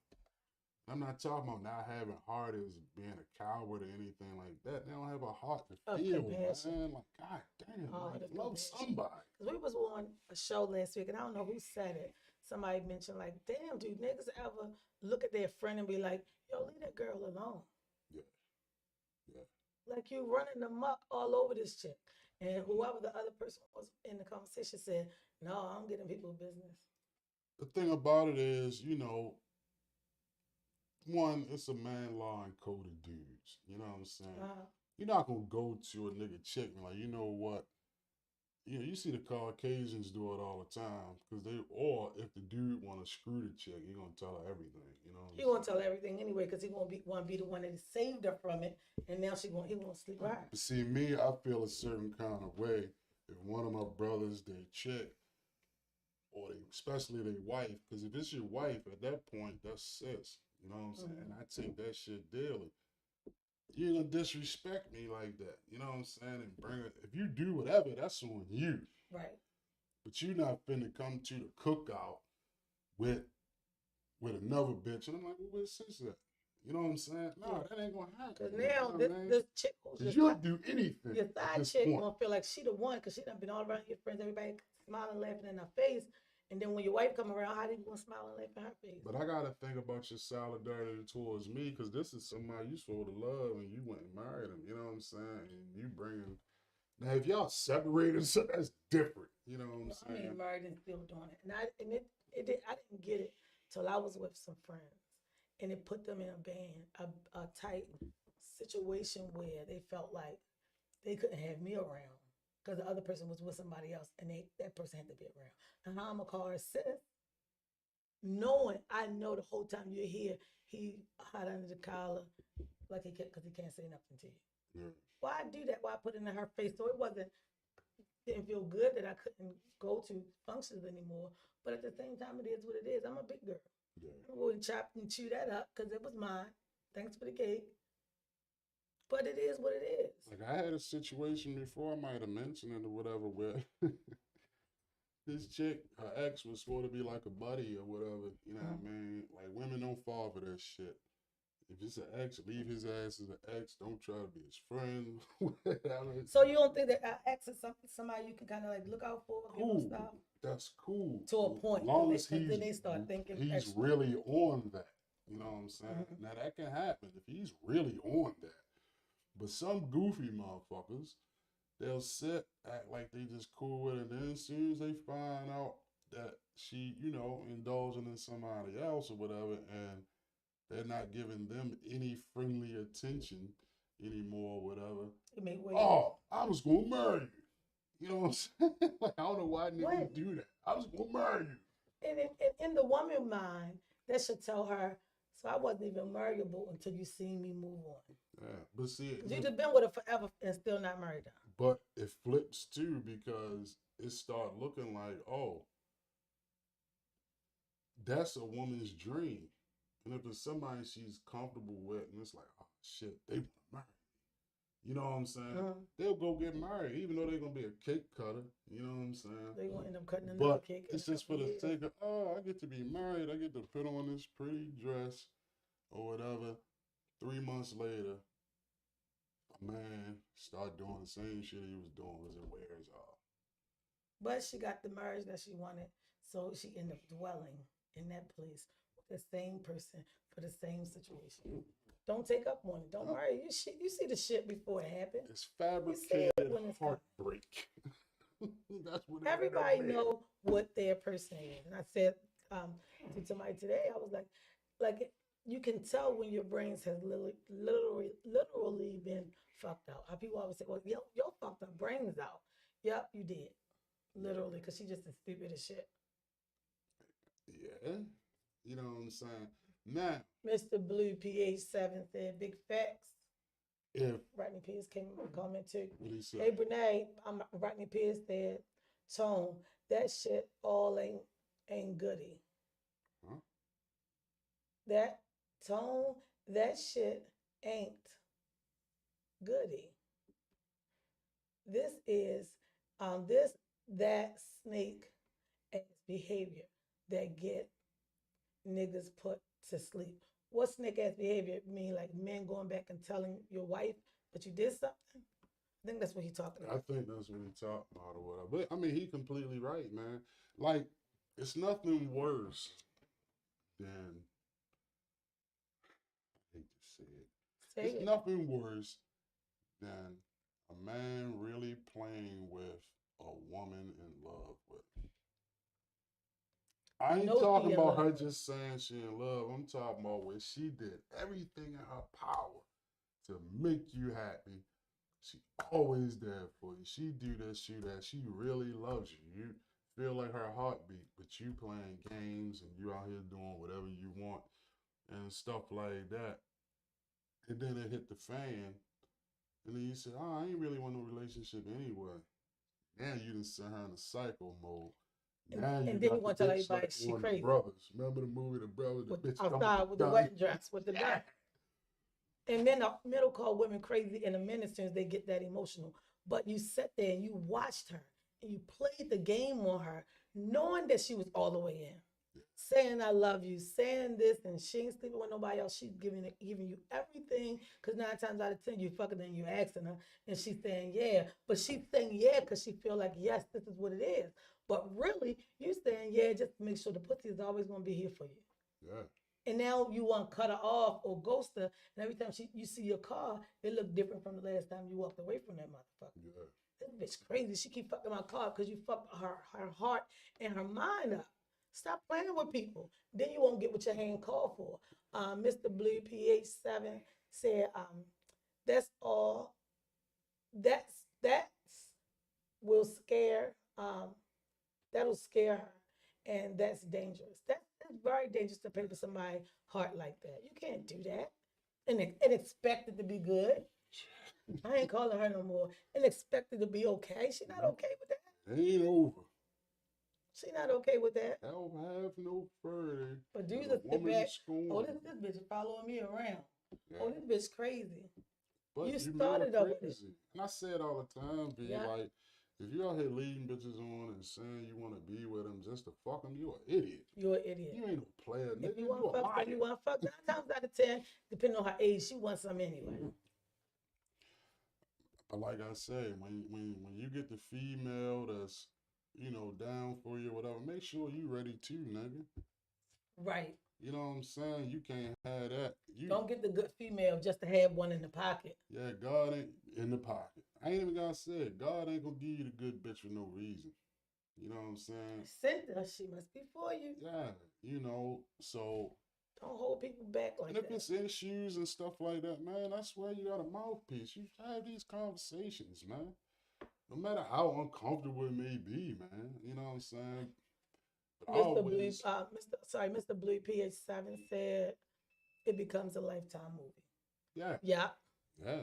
I'm not talking about not having a heart as being a coward or anything like that. They don't have a heart to feel, man. Like, God damn, love somebody. Because we was on a show last week, and I don't know who said it. somebody mentioned like, damn, do niggas ever look at their friend and be like, yo, leave that girl alone? Yeah. Yeah. Like you running them up all over this chick. And whoever the other person was in the conversation said, no, I'm getting people business. The thing about it is, one, it's a man law and code of dudes. You know what I'm saying? You're not gonna go to a nigga chick and like, you know what? You see the Caucasians do it all the time because or if the dude want to screw the chick, he gonna tell her everything. You know, he gonna tell her everything anyway because he want to be the one that saved her from it, and now he gonna sleep right. But see, me, I feel a certain kind of way if one of my brothers they chick, or especially their wife, because if it's your wife at that point, that's sis. You know what I'm saying? And I take that shit daily. You gonna disrespect me like that. You know what I'm saying? And bring it. If you do whatever, that's on you. Right. But you not finna come to the cookout with another bitch. And I'm like, well, where's sis at? You know what I'm saying? No, that ain't gonna happen. Because now this chick, you'll do anything. Your side chick gonna feel like she the one because she done been all around your friends, everybody smiling, laughing in her face. And then when your wife come around, how do you gonna smile and laugh in her face? But I gotta think about your solidarity towards me because this is somebody you supposed to love and you went and married him. You know what I'm saying? And you bringing. Now, if y'all separated, so that's different. You know what I'm saying? I mean, married and still doing it, and I didn't get it till I was with some friends, and it put them in a tight situation where they felt like they couldn't have me around because the other person was with somebody else, and that person had to be around. And how I'm gonna call her sis, knowing I know the whole time you're here, he hot under the collar, like because he can't say nothing to you. Yeah. Why do that? Why put it in her face? So it didn't feel good that I couldn't go to functions anymore. But at the same time, it is what it is. I'm a big girl. Yeah. I'm going to chop and chew that up because it was mine. Thanks for the cake. But it is what it is. Like I had a situation before, I might have mentioned it or whatever, where this chick, her ex was supposed to be like a buddy or whatever. You know what I mean? Like women don't fall for that shit. If it's an ex, leave his ass as an ex. Don't try to be his friend. So you don't think that an ex is somebody you can kind of like look out for? Cool. That's cool. To a point. As long as then they start thinking he's extra. really on that. You know what I'm saying? Now that can happen if he's really on that. But some goofy motherfuckers, they'll act like they just cool with it. And then as soon as they find out that she, indulging in somebody else or whatever, and they're not giving them any friendly attention anymore, whatever. Oh, I was gonna marry you. You know what I'm saying? Like, I don't know why niggas do that. I was gonna marry you. And in the woman mind, that should tell her, so I wasn't even marriable until you seen me move on. Yeah, but see, you'd have been with her forever and still not married her. But it flips too because it start looking like, oh, that's a woman's dream. And if it's somebody she's comfortable with, and it's like, oh shit, they want to marry me. You know what I'm saying? They'll go get married, even though they're gonna be a cake cutter. You know what I'm saying? They gonna end up cutting another cake. It's just for the sake of, oh, I get to be married. I get to put on this pretty dress or whatever. 3 months later, a man start doing the same shit he was doing as it wears off. But she got the marriage that she wanted, so she ended up dwelling in that place with the same person for the same situation. Don't take up on it. Don't marry. You see the shit before it happened. It's fabricated heartbreak. That's what everybody know what their person is. And I said to somebody today, I was like you can tell when your brains has literally been fucked out. People always say, well, yo fucked up brains out. Yep, you did. Literally, because she just as stupid as shit. Yeah. You know what I'm saying? Now, Mr. Blue PH7 said, big facts. If Rodney Pierce came in a comment too. What he said? Hey, Brene, Rodney Pierce said, Tone, that shit all ain't goody. Huh? That shit ain't goody. This is that snake ass behavior that get niggas put to sleep. What snake ass behavior mean? Like men going back and telling your wife that you did something? I think that's what he's talking about. I think that's what he's talking about or whatever. But I mean, he completely right, man. Like it's nothing worse than, I hate to say it, Say it's it. nothing worse than a man really playing with a woman in love with. I You ain't know she talking in about her love. just saying she in love. I'm talking about where she did everything in her power to make you happy. She always there for you. She do this, she that. She really loves you. You feel like her heartbeat, but you playing games and you out here doing whatever you want and stuff like that. And then it hit the fan, and then you say, "Oh, I ain't really want no relationship anyway." Now you done sent her in a psycho mode. Now you And then you got the want to tell bitch everybody she psycho on the crazy brothers. Remember the movie The Brothers? The with bitch come with outside with the the gun. wedding dress with the Yeah. gun. And men will call women crazy in a minute as soon as they get that emotional. But you sat there and you watched her and you played the game on her, knowing that she was all the way in. Saying I love you, saying this, and she ain't sleeping with nobody else. She's giving you everything. Cause 9 times out of 10, you fucking and you asking her, and she's saying yeah. But she's saying yeah because she feel like yes, this is what it is. But really, you saying yeah just to make sure the pussy is always gonna be here for you. Yeah. And now you want to cut her off or ghost her, and every time you see your car, it look different from the last time you walked away from that motherfucker. Yeah. This bitch crazy. She keep fucking my car because you fucked her heart and her mind up. Stop playing with people. Then you won't get what your hand called for. Mr. Blue PH7 said, that's all. That's will scare. That'll scare her, and that's dangerous. That's very dangerous to play with somebody's heart like that. You can't do that and expect it to be good. I ain't calling her no more and expect it to be okay. She not okay with that. It ain't over. She not okay with that. Hell have no further. But do than you a just sit woman back? scorn. Oh, this bitch is following me around. Yeah. Oh, this bitch crazy. But You you made her started up with it. crazy. And I say it all the time, be Yeah. like, if you out here leading bitches on and saying you want to be with them just to fuck them, you an idiot. You're an idiot. You ain't no player, nigga. If you You want a to fuck, liar. then you want to fuck. 9 times out of 10, depending on her age, she wants some anyway. But like I say, when you get the female that's, down for you or whatever, make sure you ready too, nigga. Right. You know what I'm saying? You can't have that. Don't get the good female just to have one in the pocket. Yeah, God ain't in the pocket. I ain't even gotta say it. God ain't gonna give you the good bitch for no reason. You know what I'm saying? Sent her, she must be for you. Yeah, so. Don't hold people back like And if that. it's issues and stuff like that, man, that's where you got a mouthpiece. You have these conversations, man. No matter how uncomfortable it may be, man. You know what I'm saying? But Mr. Blue PH7 said it becomes a Lifetime movie. Yeah. Yeah. Yeah.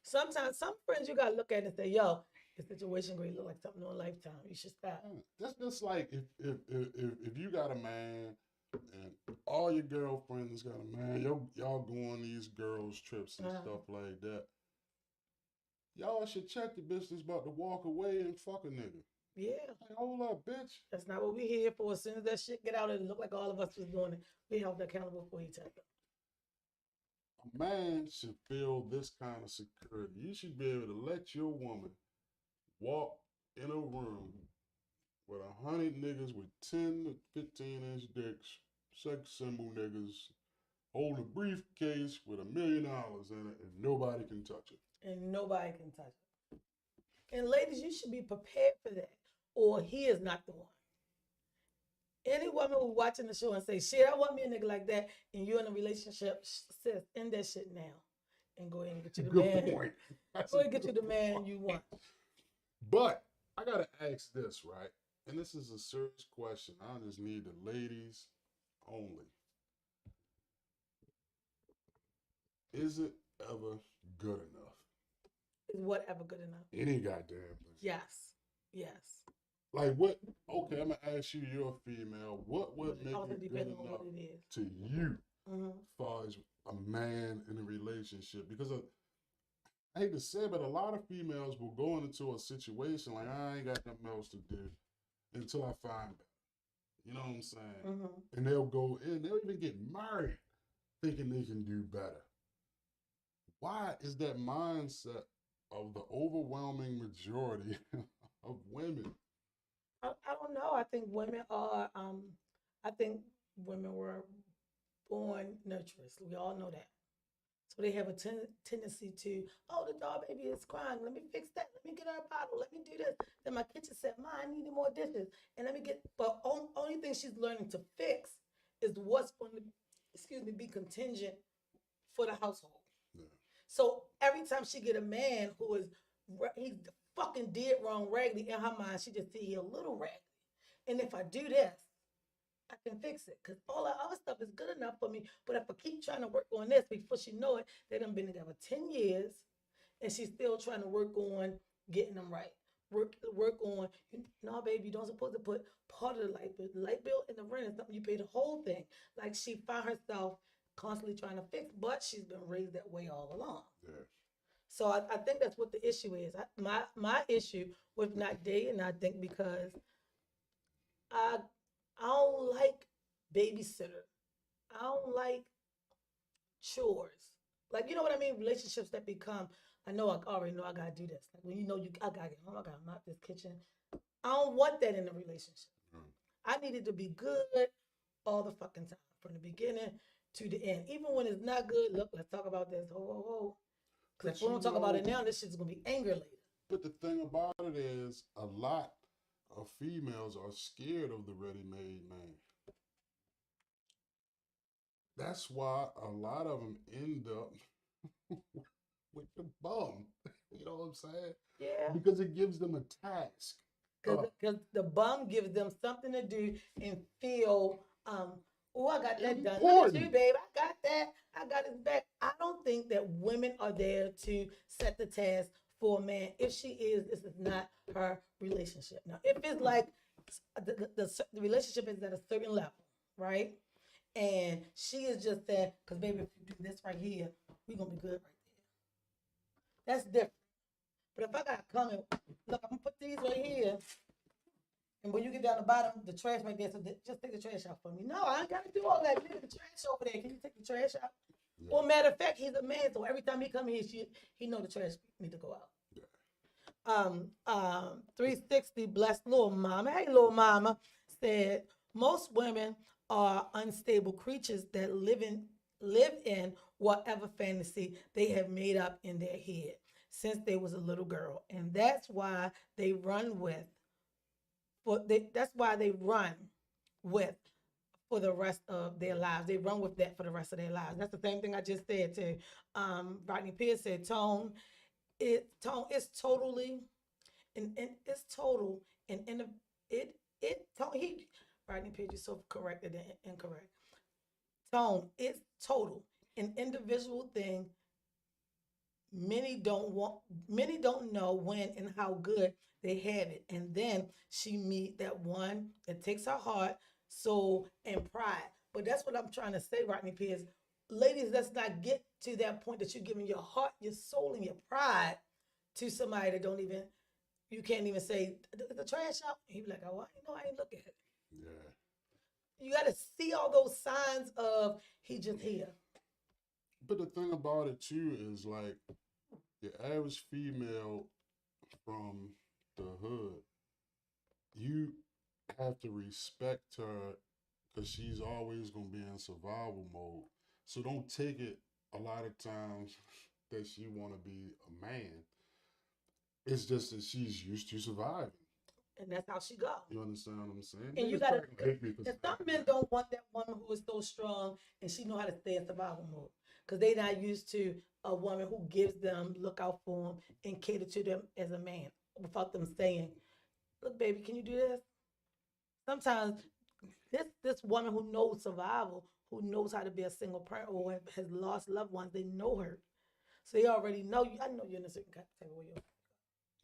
Sometimes some friends you gotta look at it and say, yo, the situation really look like something on Lifetime. You should stop. Yeah. That's just like if you got a man and all your girlfriends got a man, y'all go on these girls' trips and stuff like that. Y'all should check the bitch that's about to walk away and fuck a nigga. Yeah. Like, hold up, bitch. That's not what we here for. As soon as that shit get out and look like all of us was doing it, we held accountable for each other. A man should feel this kind of security. You should be able to let your woman walk in a room with 100 niggas with 10 to 15-inch dicks, sex symbol niggas, holding a briefcase with $1 million in it, and nobody can touch it. And nobody can touch it. And ladies, you should be prepared for that, or he is not the one. Any woman who's watching the show and say, shit, I want me a nigga like that, and you're in a relationship, sis, end that shit now. And go ahead and get you the Good man. point. Go ahead and get you the man you want. But I gotta ask this, right? And this is a serious question. I just need the ladies only. Is it ever good enough? Is whatever good enough? Any goddamn thing. Yes. Yes. Like what? Okay, I'm gonna ask you. You're a female. What would make Also it good depending on enough what it is. to you, Mm-hmm. as far as a man in a relationship? Because I hate to say it, but a lot of females will go into a situation like I ain't got nothing else to do until I find better. You know what I'm saying? Mm-hmm. And they'll go in. They'll even get married thinking they can do better. Why is that mindset of the overwhelming majority of women I don't know. I think women were born nurturers. We all know that. So they have a tendency to, oh, the dog baby is crying. Let me fix that. Let me get her a bottle. Let me do this. Then my kitchen said, Ma, I need more dishes. And let me get, but only thing she's learning to fix is what's going to, excuse me, be contingent for the household. Yeah. So every time she get a man who is, he's fucking dead wrong raggedy, in her mind, she just see he a little raggedy. And if I do this, I can fix it. Because all that other stuff is good enough for me. But if I keep trying to work on this, before she know it, they done been together 10 years and she's still trying to work on getting them right. Work on, no, baby, you don't supposed to put part of the light bill. The light bill and the rent is something you pay the whole thing. Like she found herself constantly trying to fix, but she's been raised that way all along. Yeah. So I think that's what the issue is. My issue with not dating, I think, because I I don't like babysitter. I don't like chores. Like, you know what I mean? Relationships that become, I know I already know I gotta do this. Like when you know I gotta get home, I gotta mop this kitchen. I don't want that in a relationship. Mm. I need it to be good all the fucking time, from the beginning to the end. Even when it's not good, look, let's talk about this. Ho ho ho. Because if we don't talk about it now, this shit's gonna be anger later. But the thing about it is, a lot of females are scared of the ready-made man. That's why a lot of them end up with the bum. You know what I'm saying? Yeah. Because it gives them a task. Because the bum gives them something to do and feel, oh, I got that done. Look at you, babe. I got that. I got his back. I don't think that women are there to set the task for a man. If she is, this is not her relationship. Now, if it's like the relationship is at a certain level, right? And she is just saying, because baby, if you do this right here, we're going to be good right there. That's different. But if I got to come and, look, I'm going to put these right here. And when you get down the bottom, the trash right there, so just take the trash out for me. No, I ain't got to do all that. Leave the trash over there. Can you take the trash out? Yeah. Well, matter of fact, he's a man, so every time he come here, he know the trash need to go out. Yeah. 360 blessed little mama. Hey, little mama said most women are unstable creatures that live in whatever fantasy they have made up in their head since they was a little girl, and that's why they run with. That's why they run with for the rest of their lives. They run with that for the rest of their lives. That's the same thing I just said to Rodney Pierce said. Tone is totally and it's total and Rodney Pierce is so corrected and incorrect. Tone, it's total, an individual thing. Many don't know when and how good they have it. And then she meet that one that takes her heart, soul, and pride. But that's what I'm trying to say, Rodney Pierce. Ladies, let's not get to that point that you're giving your heart, your soul, and your pride to somebody that you can't even say, the trash out. He be like, oh, I ain't look at it. Yeah. You got to see all those signs of he just here. But the thing about it too is like your average female from the hood, you have to respect her because she's always gonna be in survival mode. So don't take it a lot of times that she wanna be a man. It's just that she's used to surviving. And that's how she go. You understand what I'm saying? And you gotta, and some men don't want that woman who is so strong and she know how to stay in survival mode. Because they not used to a woman who gives them, look out for them, and cater to them as a man without them saying, look, baby, can you do this? Sometimes this woman who knows survival, who knows how to be a single parent or has lost loved ones, they know her. So they already know you. I know you're in a certain type of way.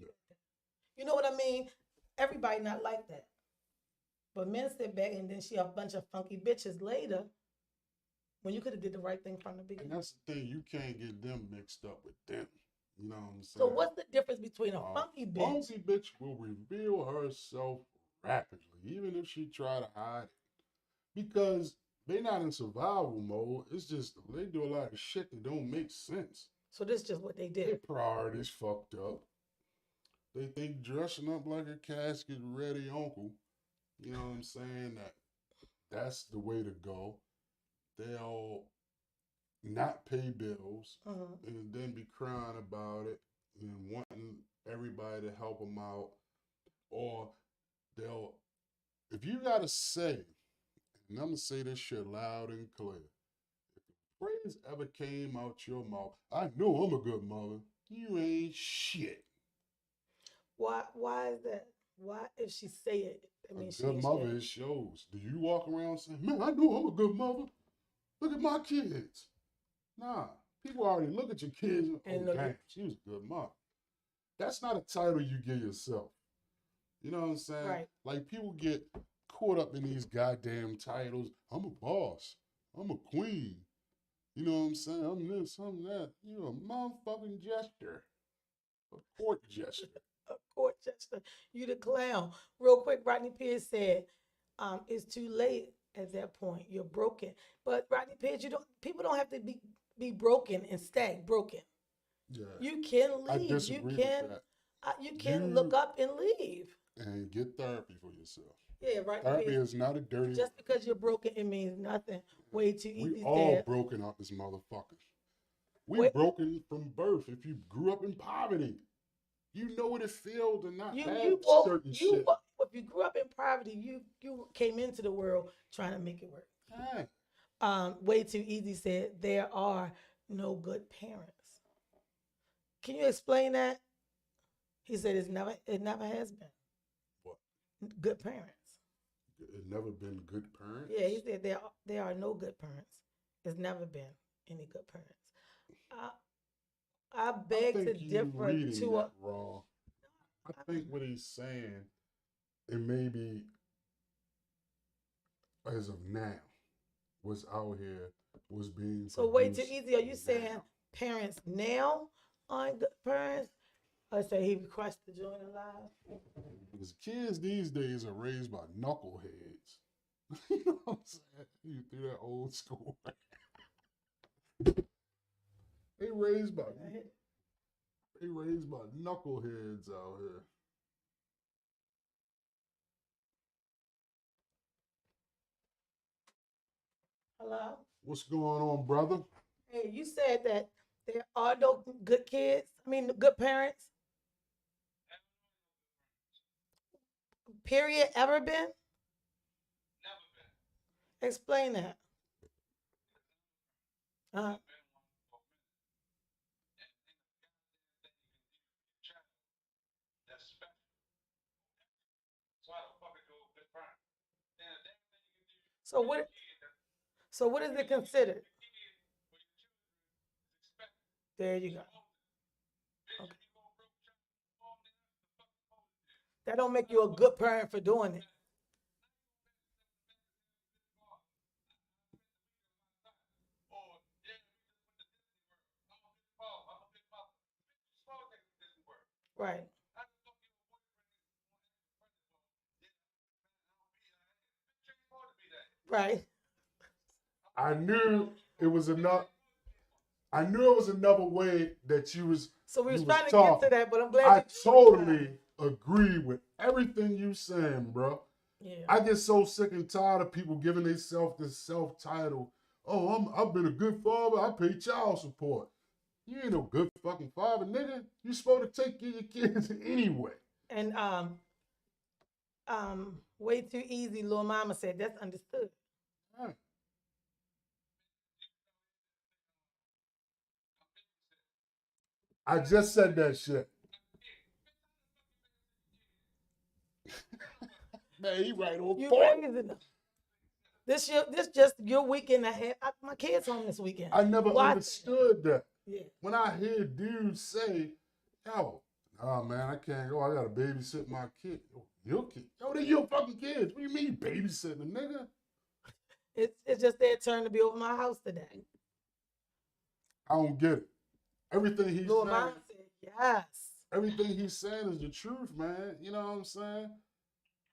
Yeah. You know what I mean? Everybody not like that. But men sit back and then she a bunch of funky bitches later when you could have did the right thing from the beginning. And that's the thing, you can't get them mixed up with them. You know what I'm saying? So what's the difference between a funky bitch? Funky bitch will reveal herself rapidly, even if she try to hide it. Because they not in survival mode. It's just they do a lot of shit that don't make sense. So this is just what they did. Their priorities fucked up. They think dressing up like a casket ready uncle, you know what I'm saying, that's the way to go. They'll not pay bills Mhm. and then be crying about it and wanting everybody to help them out. Or they'll, if you got to say, and I'm going to say this shit loud and clear, phrase ever came out your mouth, I know I'm a good mother, you ain't shit. Why is that? Why if she say it, that A means she good ain't mother, shit? it shows. Do you walk around saying, man, I know I'm a good mother? Look at my kids. Nah, people already look at your kids and, And oh, look, damn, she was a good mother. That's not a title you give yourself. You know what I'm saying? right. Like people get caught up in these goddamn titles. I'm a boss. I'm a queen. You know what I'm saying? I'm this, I'm that. You're a motherfucking jester. A court jester. A court jester, you the clown. Real quick, Rodney Pierce said, it's too late at that point. You're broken. But Rodney Pierce, you don't. People don't have to be broken and stay broken. Yeah. You can I leave. disagree with that. You can look You up and leave. and get therapy for yourself. Yeah, Rodney Therapy Pierce. is not a dirty Just because you're broken, it means nothing. Way too we easy all said. broken out this motherfucker. We Wait, broken from birth. If you grew up in poverty, you know what it feels to not have you woke certain you shit. wo- if you grew up in poverty, you came into the world trying to make it work. Hey, Way too easy said there are no good parents. Can you explain that? He said it never has been what? good parents. It never been good parents. Yeah, he said there are no good parents. There's never been any good parents. I I I beg to think you differ reading to that wrong. I think what he's saying, it may be as of now, what's out here, was being so way too produced easy. Are you saying now. parents now aren't good parents? I say he requests to join the live. Because kids these days are raised by knuckleheads. You know what I'm saying? You through that old school. They raised by knuckleheads out here. Hello. What's going on, brother? Hey, you said that there are no good kids. I mean, good parents. Period. Ever been? Explain that. Uh, so what? So what is it considered? There you go. Okay. That don't make you a good parent for doing it. Right. Right. I knew it was enough. I knew it was another way that So we was you was trying to get to talking. that, but I'm glad I you. totally agree with everything you saying, bro. Yeah. I get so sick and tired of people giving themselves this self title. Oh, I've been a good father. I pay child support. You ain't no good fucking father, nigga. You supposed to take care of your kids anyway. And way too easy. Little Mama said that's understood. Right. I just said that shit. Man, he right on You point. raising them. This just your weekend ahead. My kids home this weekend. I never Watch it. understood that. Yeah. When I hear dudes say, yo, oh man, I can't go. I gotta babysit my kid. Your kid? Yo, they're your fucking kids. What do you mean babysitting a nigga? It's just their turn to be over my house today. I don't get it. Everything he's Little saying, Mama said yes. everything he's saying is the truth, man. You know what I'm saying?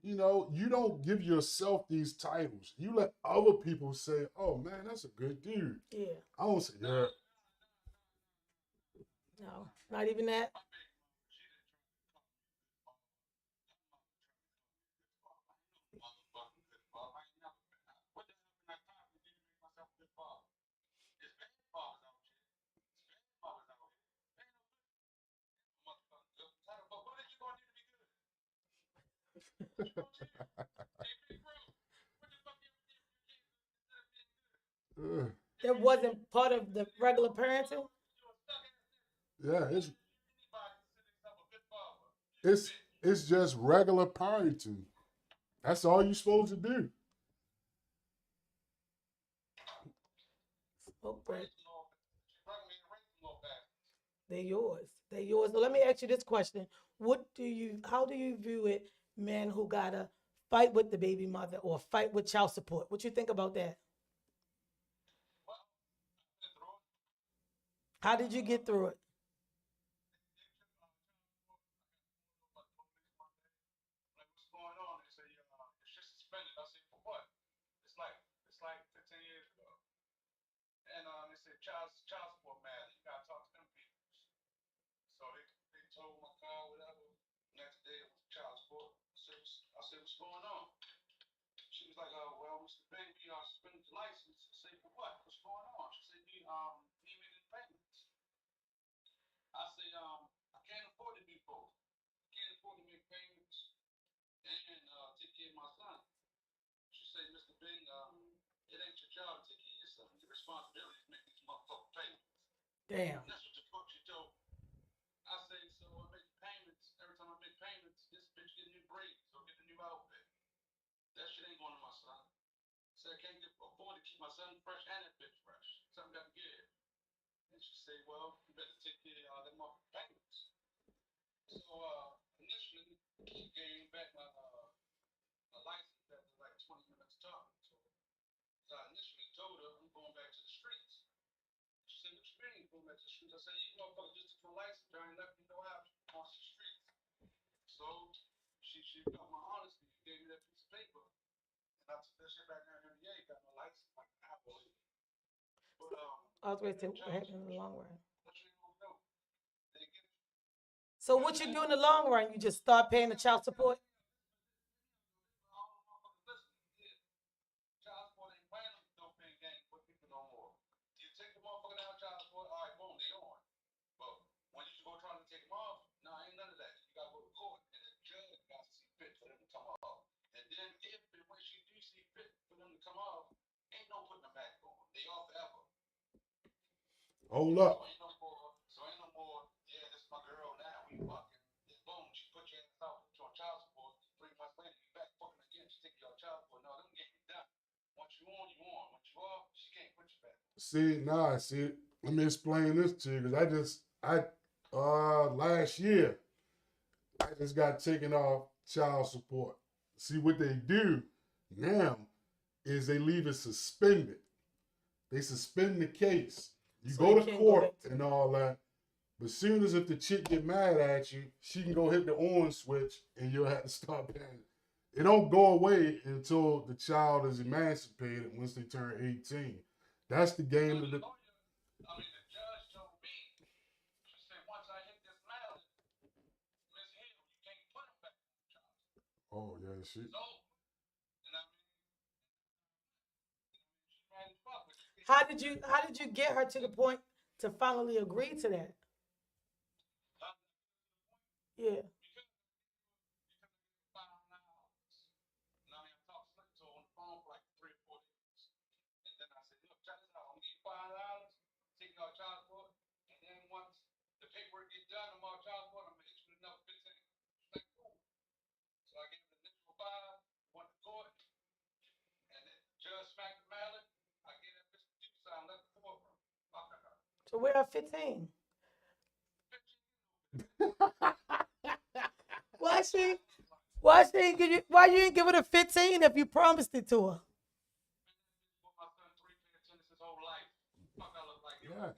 You know, you don't give yourself these titles. You let other people say, oh man, that's a good dude. Yeah. I don't say, yeah. No, not even that. that wasn't part of the regular parenting? Yeah, it's it's just regular parenting. That's all you're supposed to do. Okay. They're yours. They're yours. So let me ask you this question. How do you view it, men who gotta fight with the baby mother or fight with child support? What you think about that? How did you get through it? Damn. I was going to say what happened in the long run. So what you do in the long run? You just start paying the child support? Hold up. See, nah, see, let me explain this to you because last year I just got taken off child support. See what they do now is they leave it suspended. They suspend the case. You So go you to can't go court back to and all that, but soon as if the chick get mad at you, she can go hit the on switch and you'll have to stop paying. It don't go away until the child is emancipated once they turn 18. That's the game of the. Oh yeah, she. How did you get her to the point to finally agree to that? Yeah. So we're at 15. Why she why you didn't give her the 15 if you promised it to her? Yeah.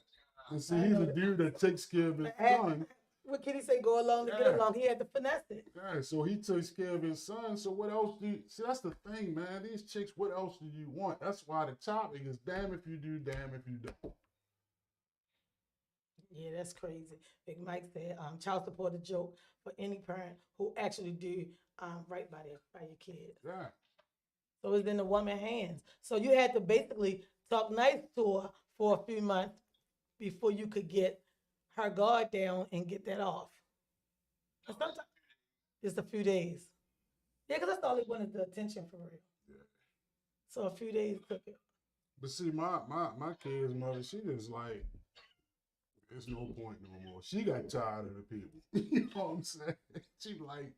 And see, he's a dude that takes care of his son. What can he say? Go along to get Yeah. along. He had to finesse it. Yeah, so he takes care of his son. So what else do you see? That's the thing, man. These chicks, what else do you want? That's why the topic is damn if you do, damn if you don't. Yeah, that's crazy. Big Mike said, child support a joke for any parent who actually do right by your kid. Yeah. So it's in the woman's hands. So you had to basically talk nice to her for a few months before you could get her guard down and get that off. And sometimes it's a few days. Yeah, because that's all they wanted, the attention for real. Yeah. So a few days took it. But see, my kid's mother, she just like, there's no point no more. She got tired of the people. You know what I'm saying? She like,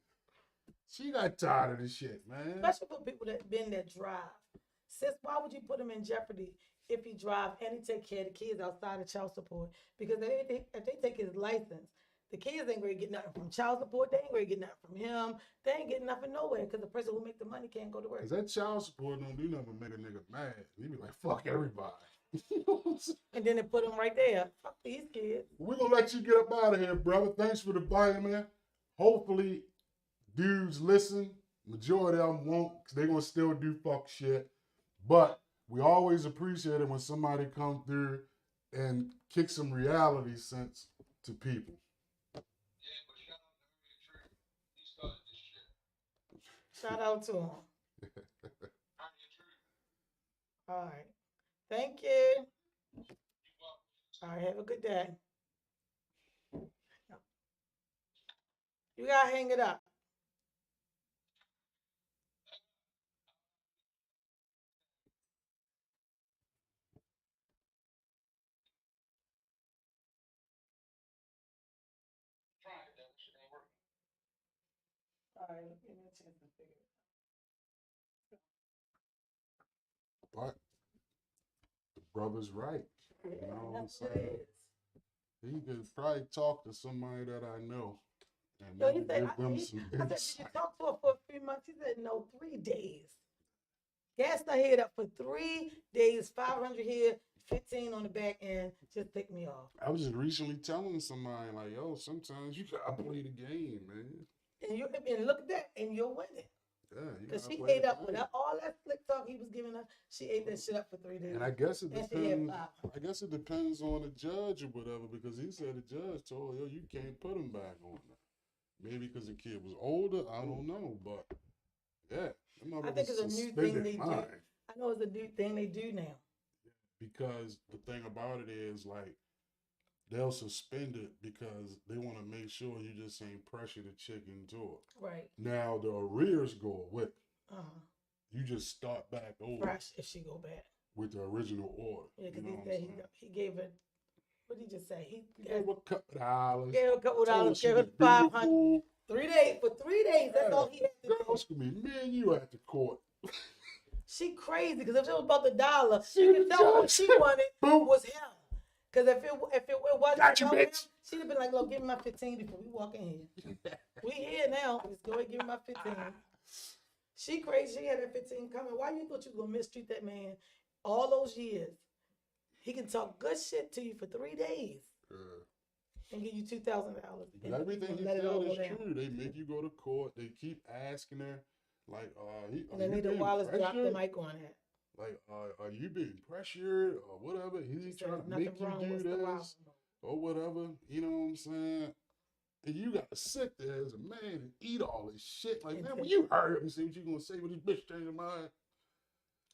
she got tired of the shit, man. Especially for people that drive. Sis, why would you put him in jeopardy if he drive and he take care of the kids outside of child support? Because if they take his license, the kids ain't going to get nothing from child support. They ain't going to get nothing from him. They ain't getting nothing nowhere because the person who make the money can't go to work. Cause that child support don't do nothing but make a nigga mad. He be like, fuck everybody. You know what I'm saying? And then they put him right there. Fuck these kids. We're gonna let you get up out of here, brother. Thanks for the bite, man. Hopefully, dudes listen. Majority of them won't, because they're gonna still do fuck shit. But we always appreciate it when somebody come through and kick some reality sense to people. Shout out to him. All right. Thank you. All right. Have a good day. You got to hang it up. All right. Give me a chance to figure it But the brother's right. out. You know what I'm That's what saying? it is. He could probably talk to somebody that I know and Yo, maybe he said, give them some I said, did you insight. talk to her for a few months? He said, no, 3 days. Gassed her head up for 3 days, 500 here, 15 on the back end, just pick me off. I was just recently telling somebody, like, yo, sometimes you gotta play the game, man. And look at that, and you're winning. Yeah, you Because gotta she play ate the up game. with all that slick talk he was giving her. She ate that shit up for 3 days. And I guess it And she had depends. 5. I guess it depends on the judge or whatever, because he said the judge told yo, you can't put him back on there. Maybe because the kid was older, I don't know, but yeah, I think it's a new thing they do. mine. I know it's a new thing they do now. Because the thing about it is, like, they'll suspend it because they want to make sure you just ain't pressure the chick into it. Right. Now the arrears go away. Uh-huh. You just start back over Fresh if she go back. with the original order. Yeah, because you know he said he gave her, what did he just say? He gave her a couple dollars. Gave her a couple Told her dollars, she gave her was 500. beautiful. 3 days, for 3 days, that's all he had to Girl, do. it's gonna be me and you at the court. She crazy, because if it was about the dollar, She you was could tell what just- she wanted Boom. was him. Because if it wasn't Gotcha, about him, bitch. she'd have been like, look, give me my 15 before we walk in here. We here now. Just go ahead and give me my 15. She crazy. She had that 15 coming. Why you thought you was gonna mistreat that man all those years? He can talk good shit to you for 3 days and give you $2,000. But everything he said is true. They make you go to court. They keep asking her, like, And then Anita Wallace dropped the mic on it. Like, are you being pressured or whatever? He's trying to make you do this or whatever. You know what I'm saying? And you got to sit there as a man and eat all this shit. Like, man, when you heard him, see what you gonna say when this bitch change her mind.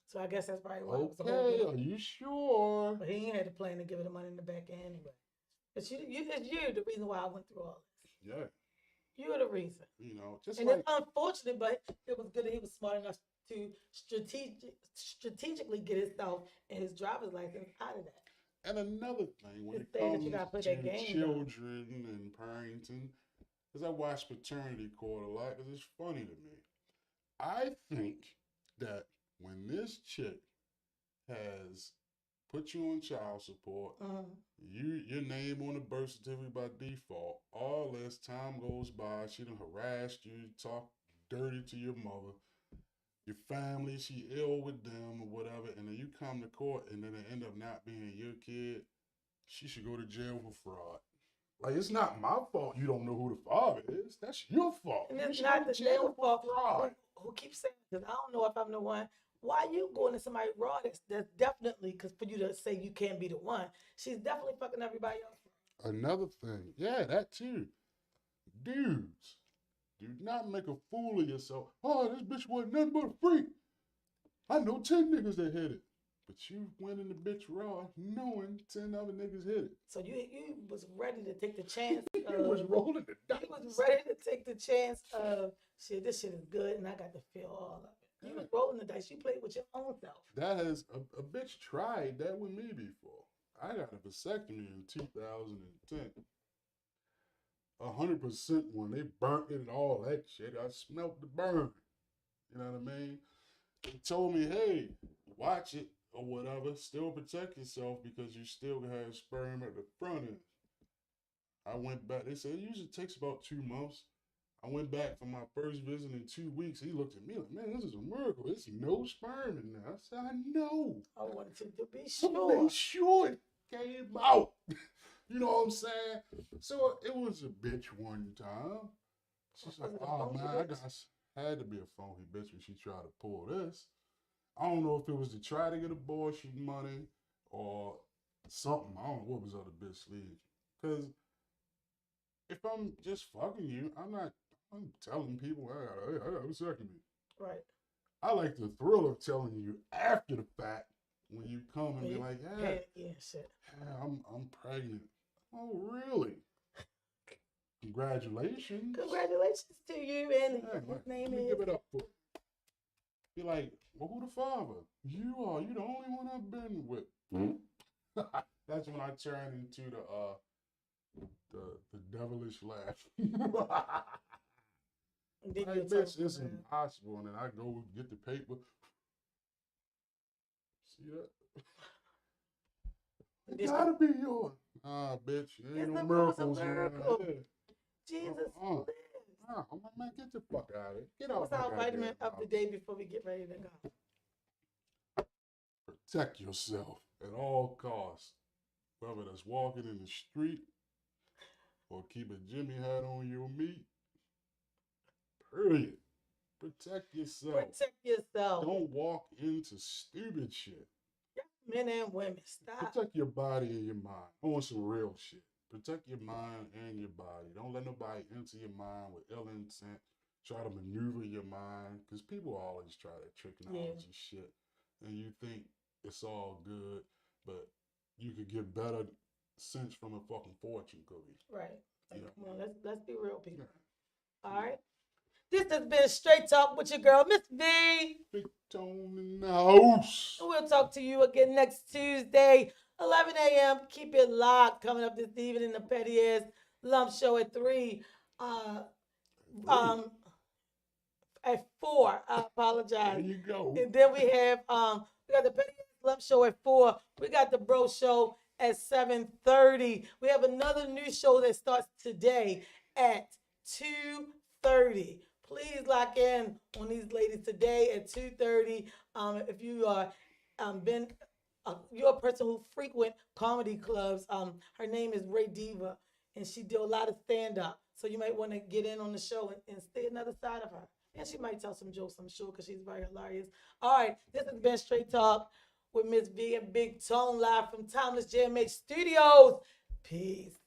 So I guess that's probably why. Okay, are you sure? But he ain't had a plan to give her the money in the back end anyway. It's you the reason why I went through all this. Yeah. You're the reason. You know, just and like, it's unfortunate, but it was good that he was smart enough to strategically get himself and his driver's license out of that. and another thing when It's it saying that comes you gotta put to that game children and parenting, because I watch Paternity Court a lot, because it's funny to me. I think that when this chick has put you on child support, your name on the birth certificate by default, all this time goes by, she done harassed you, talk dirty to your mother, your family, she ill with them or whatever, and then you come to court and then it end up not being your kid, she should go to jail for fraud. Like, it's not my fault you don't know who the father is. That's your fault. And You it's should not go the to jail damn for fault. fraud. Who keeps saying, because I don't know if I'm the one. Why you going to somebody raw that's definitely, because for you to say you can't be the one, she's definitely fucking everybody else. Another thing, yeah, that too. Dudes, do not make a fool of yourself. Oh, this bitch wasn't nothing but a freak. I know 10 niggas that hit it. But you went in the bitch raw knowing 10 other niggas hit it. So you was ready to take the chance. You was rolling the dice. You was ready to take the chance of, shit, this shit is good and I got to feel all of it. You was rolling the dice. You played with your own self. That has a bitch tried that with me before. I got a vasectomy in 2010. 100% when they burnt it and all that shit. I smelt the burn. You know what I mean? They told me, hey, watch it or whatever. Still protect yourself because you still have sperm at the front end. I went back. They said it usually takes about 2 months. I went back for my first visit in 2 weeks. He looked at me like, man, this is a miracle. There's no sperm in there. I said, I know. I wanted to be To sure. make sure it came out. You know what I'm saying? So it was a bitch one time. She's like, Was it a oh phony man, I had to be a phony bitch when she tried to pull this. I don't know if it was to try to get abortion money or something. I don't know what was on the bitch sleeve. Because if I'm just fucking you, I'm telling people, I got a vasectomy. Right. I like the thrill of telling you after the fact when you come and be like, yeah, Yeah, shit. I'm pregnant. Oh, really? Congratulations. Congratulations to you, and Yeah, his name let me is. give it up for. Be like, well, who the father? You are. You the only one I've been with. That's when I turn into the devilish laugh. Did Hey, you bitch, talk it's about- impossible. And then I go get the paper. See that? It This- gotta be yours. Ah, bitch, It's ain't no a miracles around miracle. here. Jesus Uh-uh. lives. Nah, I'm like, man, get the fuck out of it. Get out What's my our vitamin goddamn of the house. day before we get ready to go? Protect yourself at all costs. Whether that's walking in the street or keep a Jimmy hat on your meat. Period. Protect yourself. Protect yourself. Don't walk into stupid shit. Men and women, stop. Protect your body and your mind. I want some real shit. Protect your mind and your body. Don't let nobody enter your mind with ill intent. Try to maneuver your mind. Because people always try that technology shit. And you think it's all good. But you could get better sense from a fucking fortune cookie. Right. Yeah. Come on, let's be real people. Yeah. All right. This has been Straight Talk with your girl, Miss V. Big Tone in the house. And we'll talk to you again next Tuesday, 11 a.m. Keep it locked. Coming up this evening, the Petty Ass Lump Show at 3. At 4. I apologize. There you go. And then we have we got the Petty Ass Lump Show at 4. We got the Bro Show at 7:30. We have another new show that starts today at 2:30. Please lock in on these ladies today at 2:30. If you are you're a person who frequent comedy clubs, her name is Ray Diva, and she do a lot of stand-up. So you might want to get in on the show and stay another side of her. And she might tell some jokes, I'm sure, because she's very hilarious. All right, this has been Straight Talk with Miss V and Big Tone live from Timeless JMH Studios. Peace.